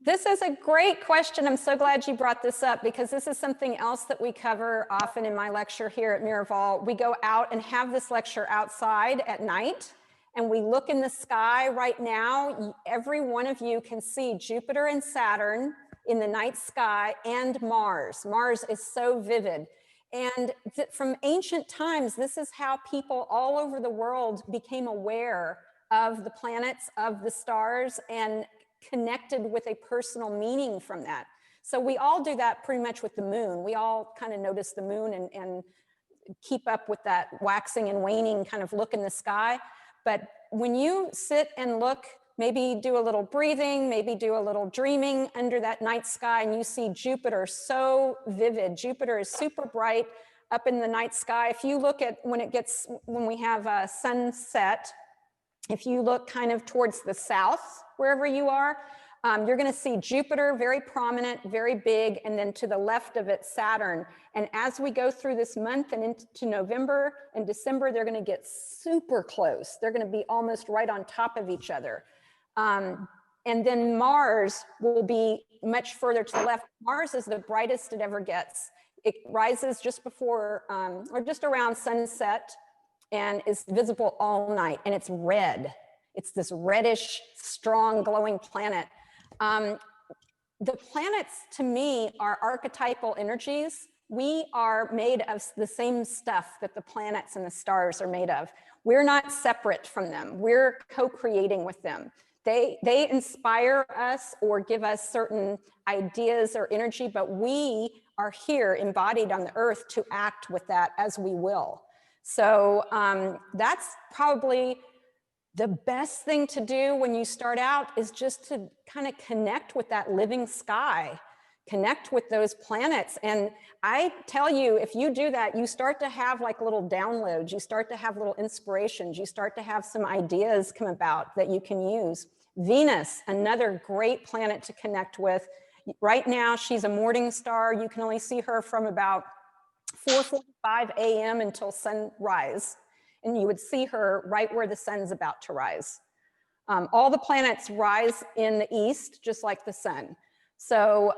This is a great question. I'm so glad you brought this up, because this is something else that we cover often in my lecture here at Miraval. We go out and have this lecture outside at night, and we look in the sky right now. Every one of you can see Jupiter and Saturn in the night sky, and Mars. Mars is so vivid. And from ancient times, this is how people all over the world became aware of the planets, of the stars, and connected with a personal meaning from that. So we all do that pretty much with the moon. We all kind of notice the moon and keep up with that waxing and waning kind of look in the sky. But when you sit and look, maybe do a little breathing, maybe do a little dreaming under that night sky, and you see Jupiter so vivid. Jupiter is super bright up in the night sky. If you look at when we have a sunset, if you look kind of towards the south, wherever you are, you're going to see Jupiter very prominent, very big, and then to the left of it, Saturn. And as we go through this month and into November and December, they're going to get super close. They're going to be almost right on top of each other. And then Mars will be much further to the left. Mars is the brightest it ever gets. It rises just before or just around sunset and is visible all night, and it's red. It's this reddish, strong, glowing planet. The planets, to me, are archetypal energies. We are made of the same stuff that the planets and the stars are made of. We're not separate from them. We're co-creating with them. They inspire us or give us certain ideas or energy, but we are here embodied on the earth to act with that as we will. So that's probably the best thing to do when you start out, is just to kind of connect with that living sky, connect with those planets. And I tell you, if you do that, you start to have like little downloads, you start to have little inspirations, you start to have some ideas come about that you can use. Venus, another great planet to connect with. Right now, she's a morning star. You can only see her from about 4:45 a.m. until sunrise. And you would see her right where the sun's about to rise. All the planets rise in the east, just like the sun. So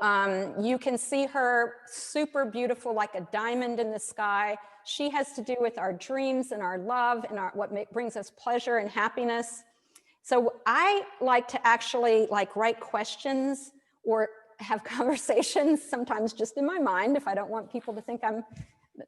you can see her super beautiful, like a diamond in the sky. She has to do with our dreams and our love and what brings us pleasure and happiness. So I like to actually like write questions or have conversations, sometimes just in my mind, if I don't want people to think I'm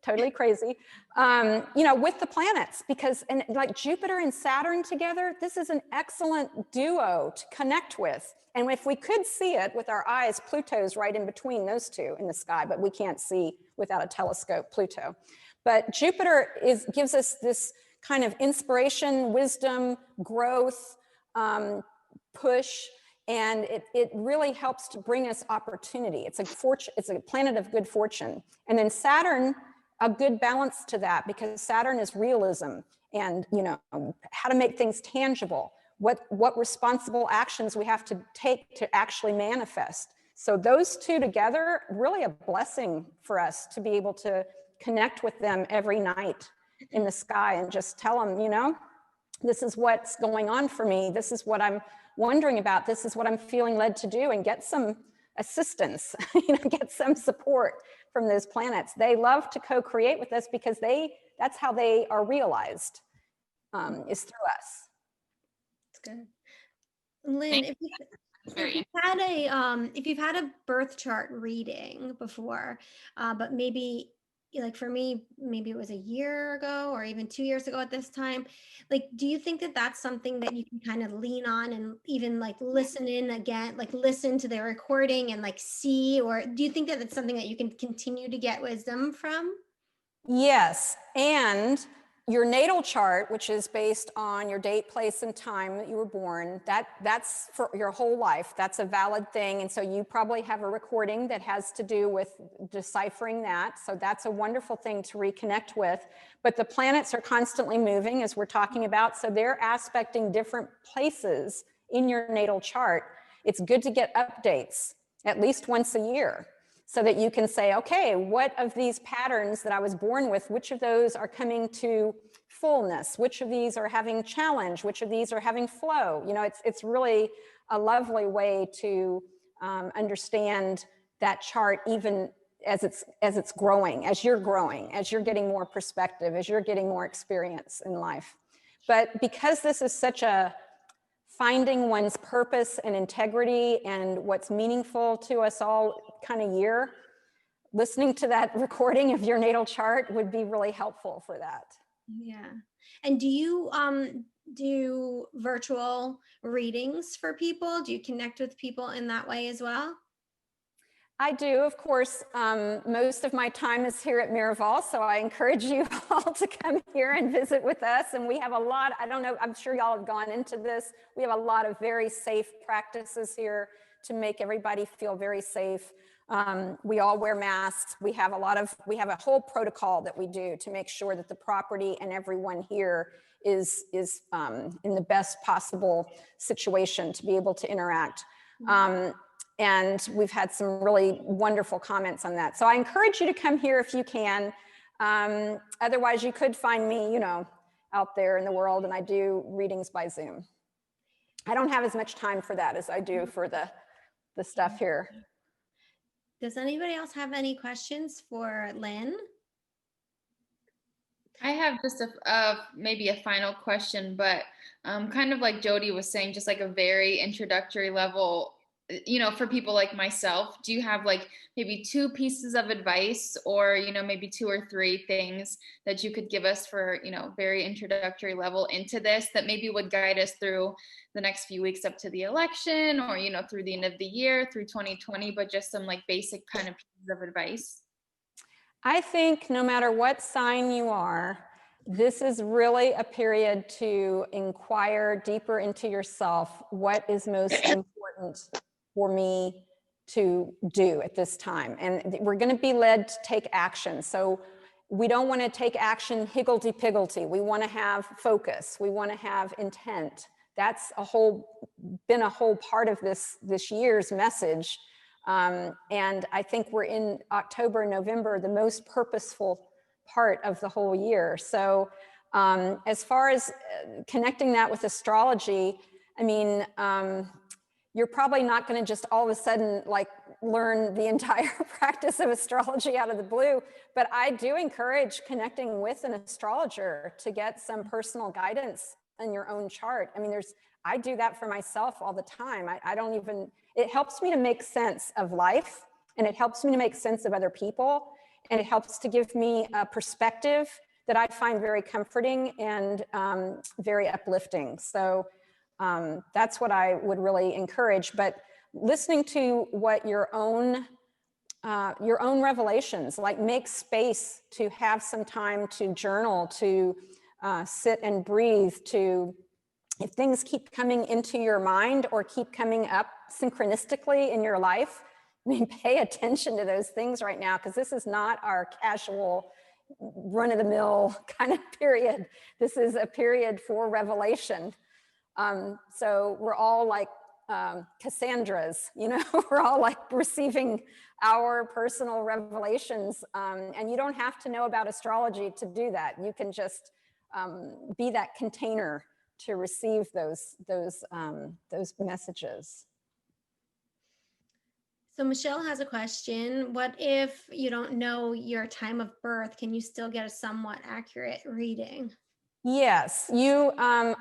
totally crazy, you know, with the planets, because and like Jupiter and Saturn together, this is an excellent duo to connect with. And if we could see it with our eyes, Pluto's right in between those two in the sky, but we can't see without a telescope Pluto. But Jupiter gives us this kind of inspiration, wisdom, growth, push, and it really helps to bring us opportunity. It's a planet of good fortune. And then Saturn, a good balance to that, because Saturn is realism and, you know, how to make things tangible, what responsible actions we have to take to actually manifest. So those two together, really a blessing for us to be able to connect with them every night in the sky and just tell them, you know, this is what's going on for me. This is what I'm wondering about. This is what I'm feeling led to do, and get some assistance, you know, get some support from those planets. They love to co-create with us because that's how they are realized, is through us. That's good. Lynn, if you've had a birth chart reading before, but maybe like for me, maybe it was a year ago or even 2 years ago at this time, like, do you think that that's something that you can kind of lean on and even like listen in again, like listen to the recording and like see, or do you think that it's something that you can continue to get wisdom from? Yes, and your natal chart, which is based on your date, place, and time that you were born, that's for your whole life. That's a valid thing. And so you probably have a recording that has to do with deciphering that. So that's a wonderful thing to reconnect with. But the planets are constantly moving, as we're talking about. So they're aspecting different places in your natal chart. It's good to get updates at least once a year, so that you can say, okay, what of these patterns that I was born with, which of those are coming to fullness? Which of these are having challenge? Which of these are having flow? You know, it's really a lovely way to understand that chart, even as it's growing, as you're getting more perspective, as you're getting more experience in life. But because this is such a finding one's purpose and integrity and what's meaningful to us all kind of year, listening to that recording of your natal chart would be really helpful for that. Yeah. And do you do virtual readings for people? Do you connect with people in that way as well? I do, of course. Most of my time is here at Miraval, so I encourage you all to come here and visit with us. And we have a lot, I don't know, I'm sure y'all have gone into this. We have a lot of very safe practices here to make everybody feel very safe. We all wear masks. We have a whole protocol that we do to make sure that the property and everyone here is in the best possible situation to be able to interact. And we've had some really wonderful comments on that. So I encourage you to come here if you can. Otherwise, you could find me, you know, out there in the world, and I do readings by Zoom. I don't have as much time for that as I do for the stuff here. Does anybody else have any questions for Lynn? I have just maybe a final question, but kind of like Jody was saying, just like a very introductory level, you know, for people like myself. Do you have like maybe 2 pieces of advice, or, you know, maybe 2 or 3 things that you could give us for, you know, very introductory level into this, that maybe would guide us through the next few weeks up to the election, or, you know, through the end of the year, through 2020, but just some like basic kind of pieces of advice? I think no matter what sign you are, this is really a period to inquire deeper into yourself. What is most important for me to do at this time? And we're going to be led to take action. So we don't want to take action higgledy-piggledy. We want to have focus. We want to have intent. That's been a whole part of this year's message. And I think we're in October, November, the most purposeful part of the whole year. So as far as connecting that with astrology, I mean, you're probably not going to just all of a sudden like learn the entire practice of astrology out of the blue, but I do encourage connecting with an astrologer to get some personal guidance in your own chart. I mean, I do that for myself all the time. I don't even, it helps me to make sense of life, and it helps me to make sense of other people, and it helps to give me a perspective that I find very comforting and very uplifting. So that's what I would really encourage. But listening to what your own revelations, like make space to have some time to journal, to sit and breathe, to, if things keep coming into your mind or keep coming up synchronistically in your life, I mean, pay attention to those things right now, because this is not our casual run-of-the-mill kind of period. This is a period for revelation. So we're all like Cassandras, you know, we're all like receiving our personal revelations, and you don't have to know about astrology to do that. You can just be that container to receive those messages. So Michelle has a question. What if you don't know your time of birth? Can you still get a somewhat accurate reading? Yes, you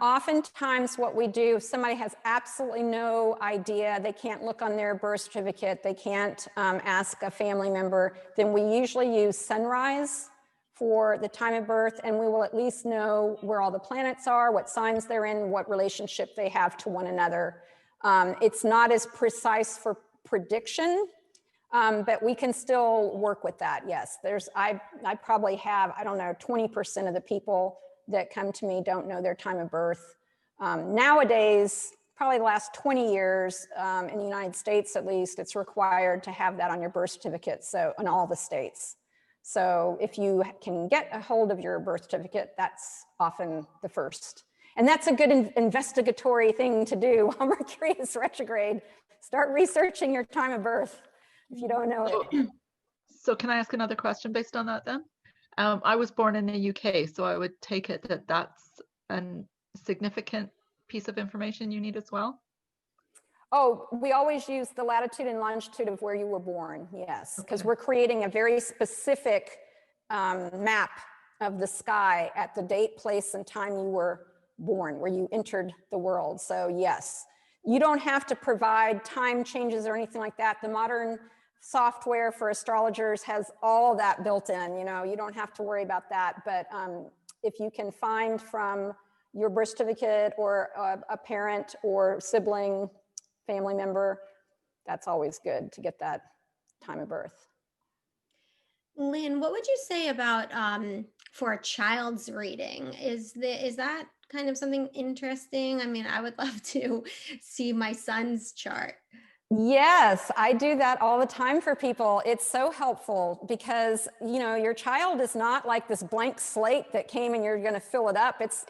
oftentimes what we do, if somebody has absolutely no idea, they can't look on their birth certificate, they can't ask a family member, then we usually use sunrise for the time of birth, and we will at least know where all the planets are, what signs they're in, what relationship they have to one another. It's not as precise for prediction, but we can still work with that. Yes, I probably have, I don't know, 20% of the people that come to me don't know their time of birth. Nowadays, probably the last 20 years, in the United States at least, it's required to have that on your birth certificate, so in all the states. So if you can get a hold of your birth certificate, that's often the first. And that's a good investigatory thing to do while Mercury is retrograde. Start researching your time of birth if you don't know it. So can I ask another question based on that then? I was born in the UK, so I would take it that that's a significant piece of information you need as well? Oh, we always use the latitude and longitude of where you were born, yes, because we're creating a very specific map of the sky at the date, place, and time you were born, where you entered the world. So yes, you don't have to provide time changes or anything like that. The modern software for astrologers has all that built in, you know, you don't have to worry about that. But if you can find from your birth certificate or a parent or sibling, family member, that's always good to get that time of birth. Lynn, what would you say about for a child's reading? Is that kind of something interesting? I mean, I would love to see my son's chart. Yes, I do that all the time for people. It's so helpful because, you know, your child is not like this blank slate that came and you're going to fill it up. It's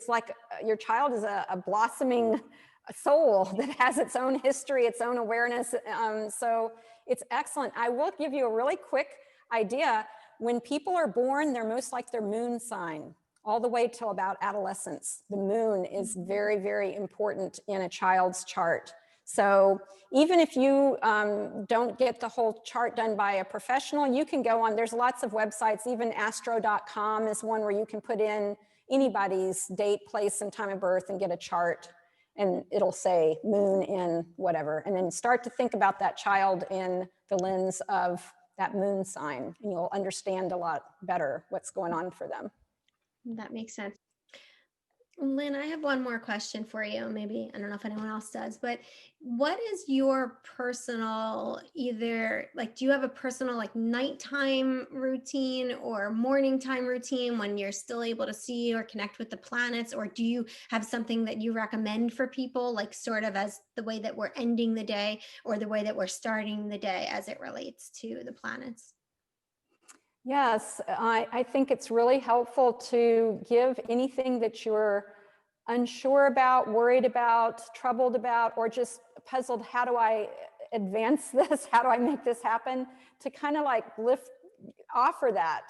like your child is a blossoming soul that has its own history, its own awareness. So it's excellent. I will give you a really quick idea. When people are born, they're most like their moon sign all the way till about adolescence. The moon is very, very important in a child's chart. So even if you don't get the whole chart done by a professional, you can go on, there's lots of websites, even astro.com is one where you can put in anybody's date, place, and time of birth and get a chart, and it'll say moon in whatever, and then start to think about that child in the lens of that moon sign, and you'll understand a lot better what's going on for them. That makes sense. Lynn, I have one more question for you. Maybe, I don't know if anyone else does, but what is your personal, either like, do you have a personal like nighttime routine or morning time routine when you're still able to see or connect with the planets? Or do you have something that you recommend for people, like sort of as the way that we're ending the day or the way that we're starting the day as it relates to the planets? Yes, I think it's really helpful to give anything that you're unsure about, worried about, troubled about, or just puzzled, how do I advance this? How do I make this happen? To kind of like offer that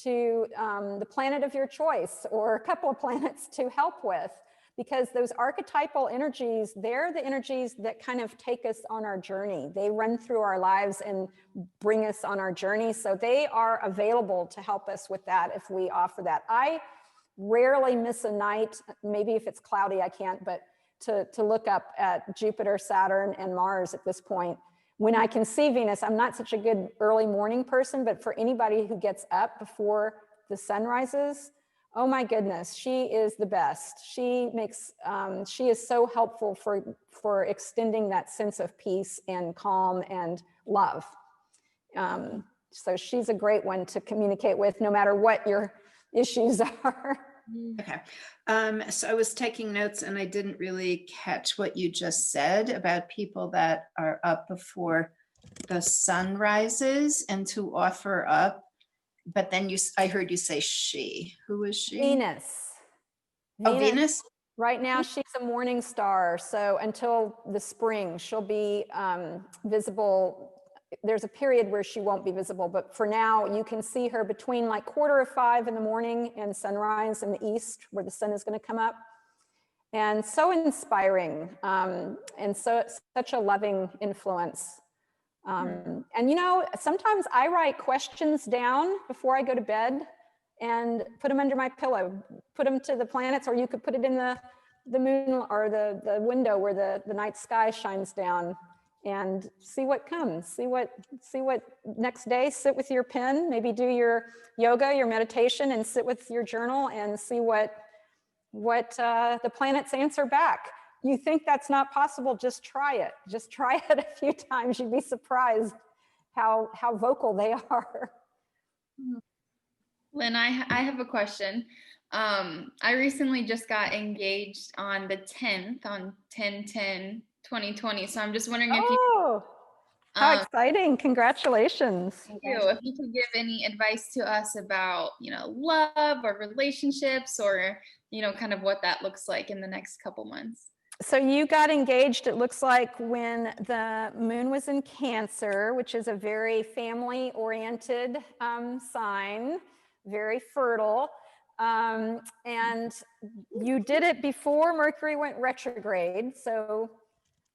to the planet of your choice or a couple of planets to help with. Because those archetypal energies, they're the energies that kind of take us on our journey. They run through our lives and bring us on our journey. So they are available to help us with that if we offer that. I rarely miss a night. Maybe if it's cloudy, I can't, but to look up at Jupiter, Saturn, and Mars at this point. When I can see Venus, I'm not such a good early morning person, but for anybody who gets up before the sun rises, oh my goodness, she is the best. She makes, she is so helpful for extending that sense of peace and calm and love. So she's a great one to communicate with no matter what your issues are. Okay. So I was taking notes and I didn't really catch what you just said about people that are up before the sun rises and to offer up. But then I heard you say she. Who is she? Venus. Oh, Venus? Right now, she's a morning star. So until the spring, she'll be visible. There's a period where she won't be visible, but for now, you can see her between like 4:45 in the morning and sunrise in the east, where the sun is going to come up. And so inspiring, and so such a loving influence. And you know, sometimes I write questions down before I go to bed and put them under my pillow, put them to the planets, or you could put it in the moon or the window where the night sky shines down, and see what comes, see what next day, sit with your pen, maybe do your yoga, your meditation, and sit with your journal and see what the planets answer back. You think that's not possible, just try it. Just try it a few times. You'd be surprised how vocal they are. Lynn, I have a question. I recently just got engaged on the 10th, on 10/10/2020. So I'm just wondering if you... How exciting. Congratulations. Thank you. If you could give any advice to us about, love or relationships, or, kind of what that looks like in the next couple months. So you got engaged, it looks like, when the moon was in Cancer, which is a very family-oriented sign, very fertile. And you did it before Mercury went retrograde, so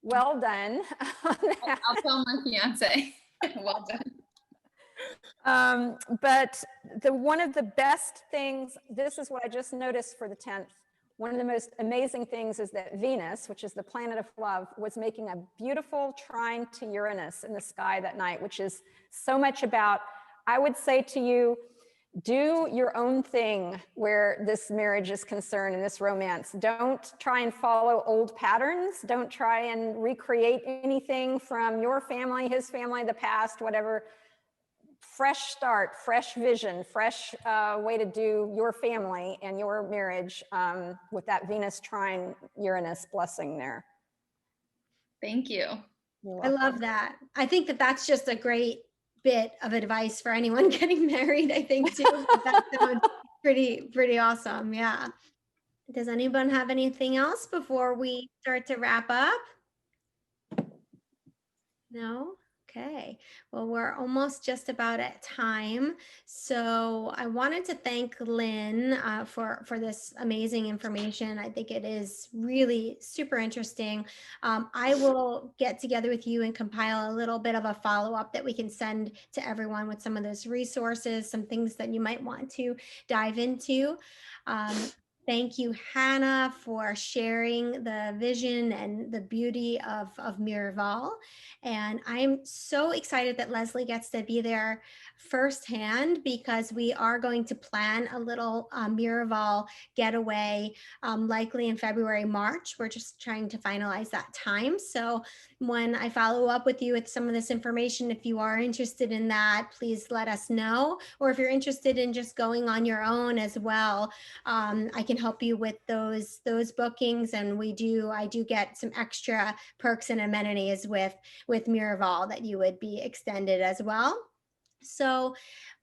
well done. I'll tell my fiance. Well done. But one of the best things, this is what I just noticed for the 10th, one of the most amazing things is that Venus, which is the planet of love, was making a beautiful trine to Uranus in the sky that night, which is so much about, I would say to you, do your own thing where this marriage is concerned and this romance. Don't try and follow old patterns. Don't try and recreate anything from your family, his family, the past, whatever. Fresh start, fresh vision, fresh way to do your family and your marriage with that Venus trine Uranus blessing there. Thank you. I love that. I think that's just a great bit of advice for anyone getting married, I think, too. That sounds pretty awesome. Yeah. Does anyone have anything else before we start to wrap up? No? Okay, well, we're almost just about at time. So I wanted to thank Lynn for this amazing information. I think it is really super interesting. I will get together with you and compile a little bit of a follow-up that we can send to everyone with some of those resources, some things that you might want to dive into. Thank you, Hannah, for sharing the vision and the beauty of Miraval. And I'm so excited that Leslie gets to be there firsthand, because we are going to plan a little Miraval getaway, likely in February, March. We're just trying to finalize that time. So when I follow up with you with some of this information, if you are interested in that, please let us know. Or if you're interested in just going on your own as well, I can help you with those bookings. And I do get some extra perks and amenities with Miraval that you would be extended as well. So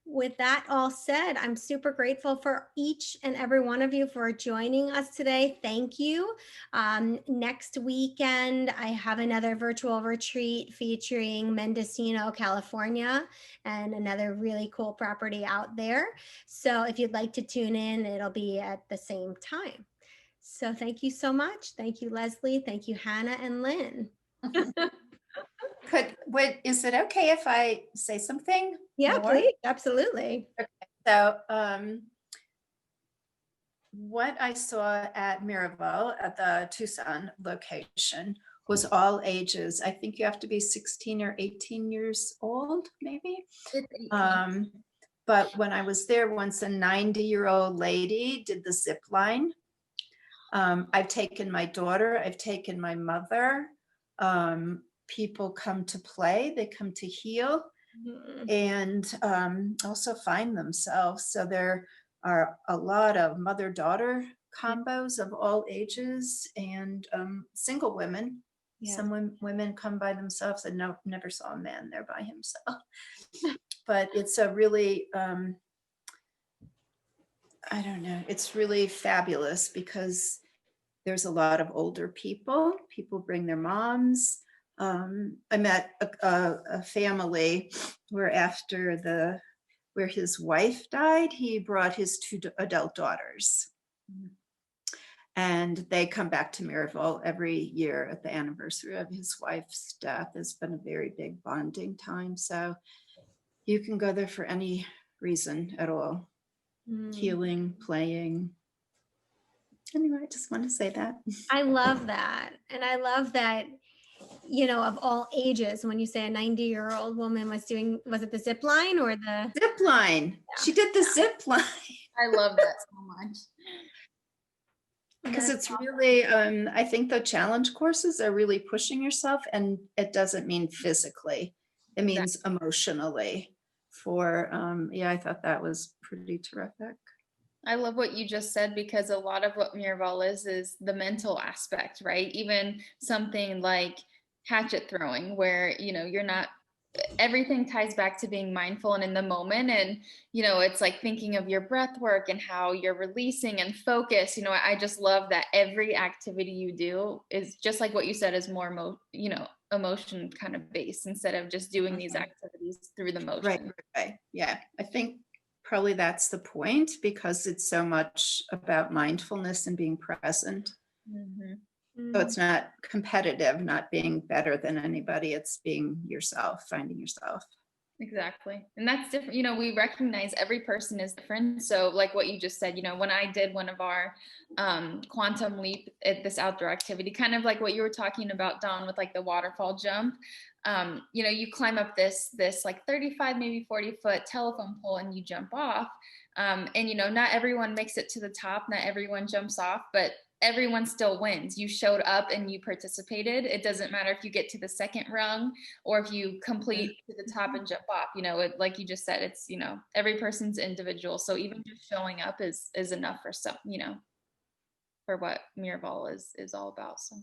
with that all said, I'm super grateful for each and every one of you for joining us today. Thank you. Next weekend, I have another virtual retreat featuring Mendocino, California, and another really cool property out there. So if you'd like to tune in, it'll be at the same time. So thank you so much. Thank you, Leslie. Thank you, Hannah and Lynn. Is it okay if I say something? Yeah, more? please. Absolutely. Okay. So what I saw at Miraval at the Tucson location was all ages. I think you have to be 16 or 18 years old, maybe. It's 18. But when I was there once, a 90-year-old lady did the zip line. I've taken my daughter, I've taken my mother. People come to play, they come to heal, and also find themselves. So there are a lot of mother-daughter combos of all ages, and single women. Yeah. Some women come by themselves. I never saw a man there by himself. But it's a really, I don't know, it's really fabulous because there's a lot of older people. People bring their moms. I met a family where where his wife died, he brought his 2 adult daughters. And they come back to Miraval every year at the anniversary of his wife's death. It's been a very big bonding time. So you can go there for any reason at all. Healing, playing. Anyway, I just want to say that. I love that. And I love that, you know, of all ages, when you say a 90-year-old woman was it the zip line or the Zip line. Yeah. She did the zip line. I love that so much. Because it's really, I think the challenge courses are really pushing yourself, and it doesn't mean physically. It means emotionally. Yeah, I thought that was pretty terrific. I love what you just said, because a lot of what Miraval is the mental aspect, right? Even something like hatchet throwing, where, you know, you're not, everything ties back to being mindful and in the moment. And, you know, it's like thinking of your breath work and how you're releasing and focus. You know, I just love that every activity you do is just like what you said, is more, emotion kind of based, instead of just doing these activities through the motion. Right. Yeah, I think probably that's the point, because it's so much about mindfulness and being present. So it's not competitive, not being better than anybody. It's being yourself, finding yourself. Exactly. And that's different. You know, we recognize every person is different. So like what you just said, you know, when I did one of our quantum leap at this outdoor activity, kind of like what you were talking about, Dawn, with like the waterfall jump, you know, you climb up this like 35, maybe 40-foot telephone pole and you jump off. And, you know, not everyone makes it to the top, not everyone jumps off, but everyone still wins. You showed up and you participated. It doesn't matter if you get to the second rung or if you complete to the top and jump off. You know, like you just said, it's, you know, every person's individual. So even just showing up is enough for some, you know, for what Miraval is all about. So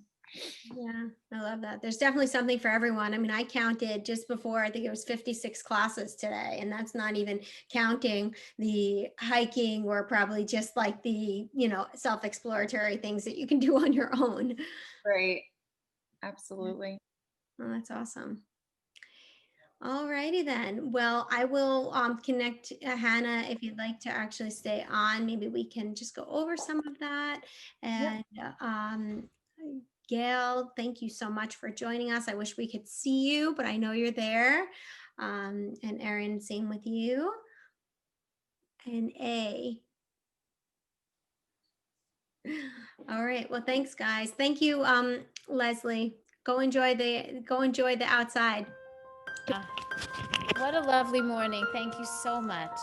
Yeah, I love that. There's definitely something for everyone. I mean, I counted just before, I think it was 56 classes today, and that's not even counting the hiking or probably just like the, you know, self-exploratory things that you can do on your own. Right. Absolutely. Oh, that's awesome. All righty then. Well, I will connect Hannah if you'd like to actually stay on. Maybe we can just go over some of that. And Gail, thank you so much for joining us. I wish we could see you, but I know you're there. And Erin, same with you. And A. All right. Well, thanks, guys. Thank you, Leslie. Go enjoy the outside. What a lovely morning. Thank you so much.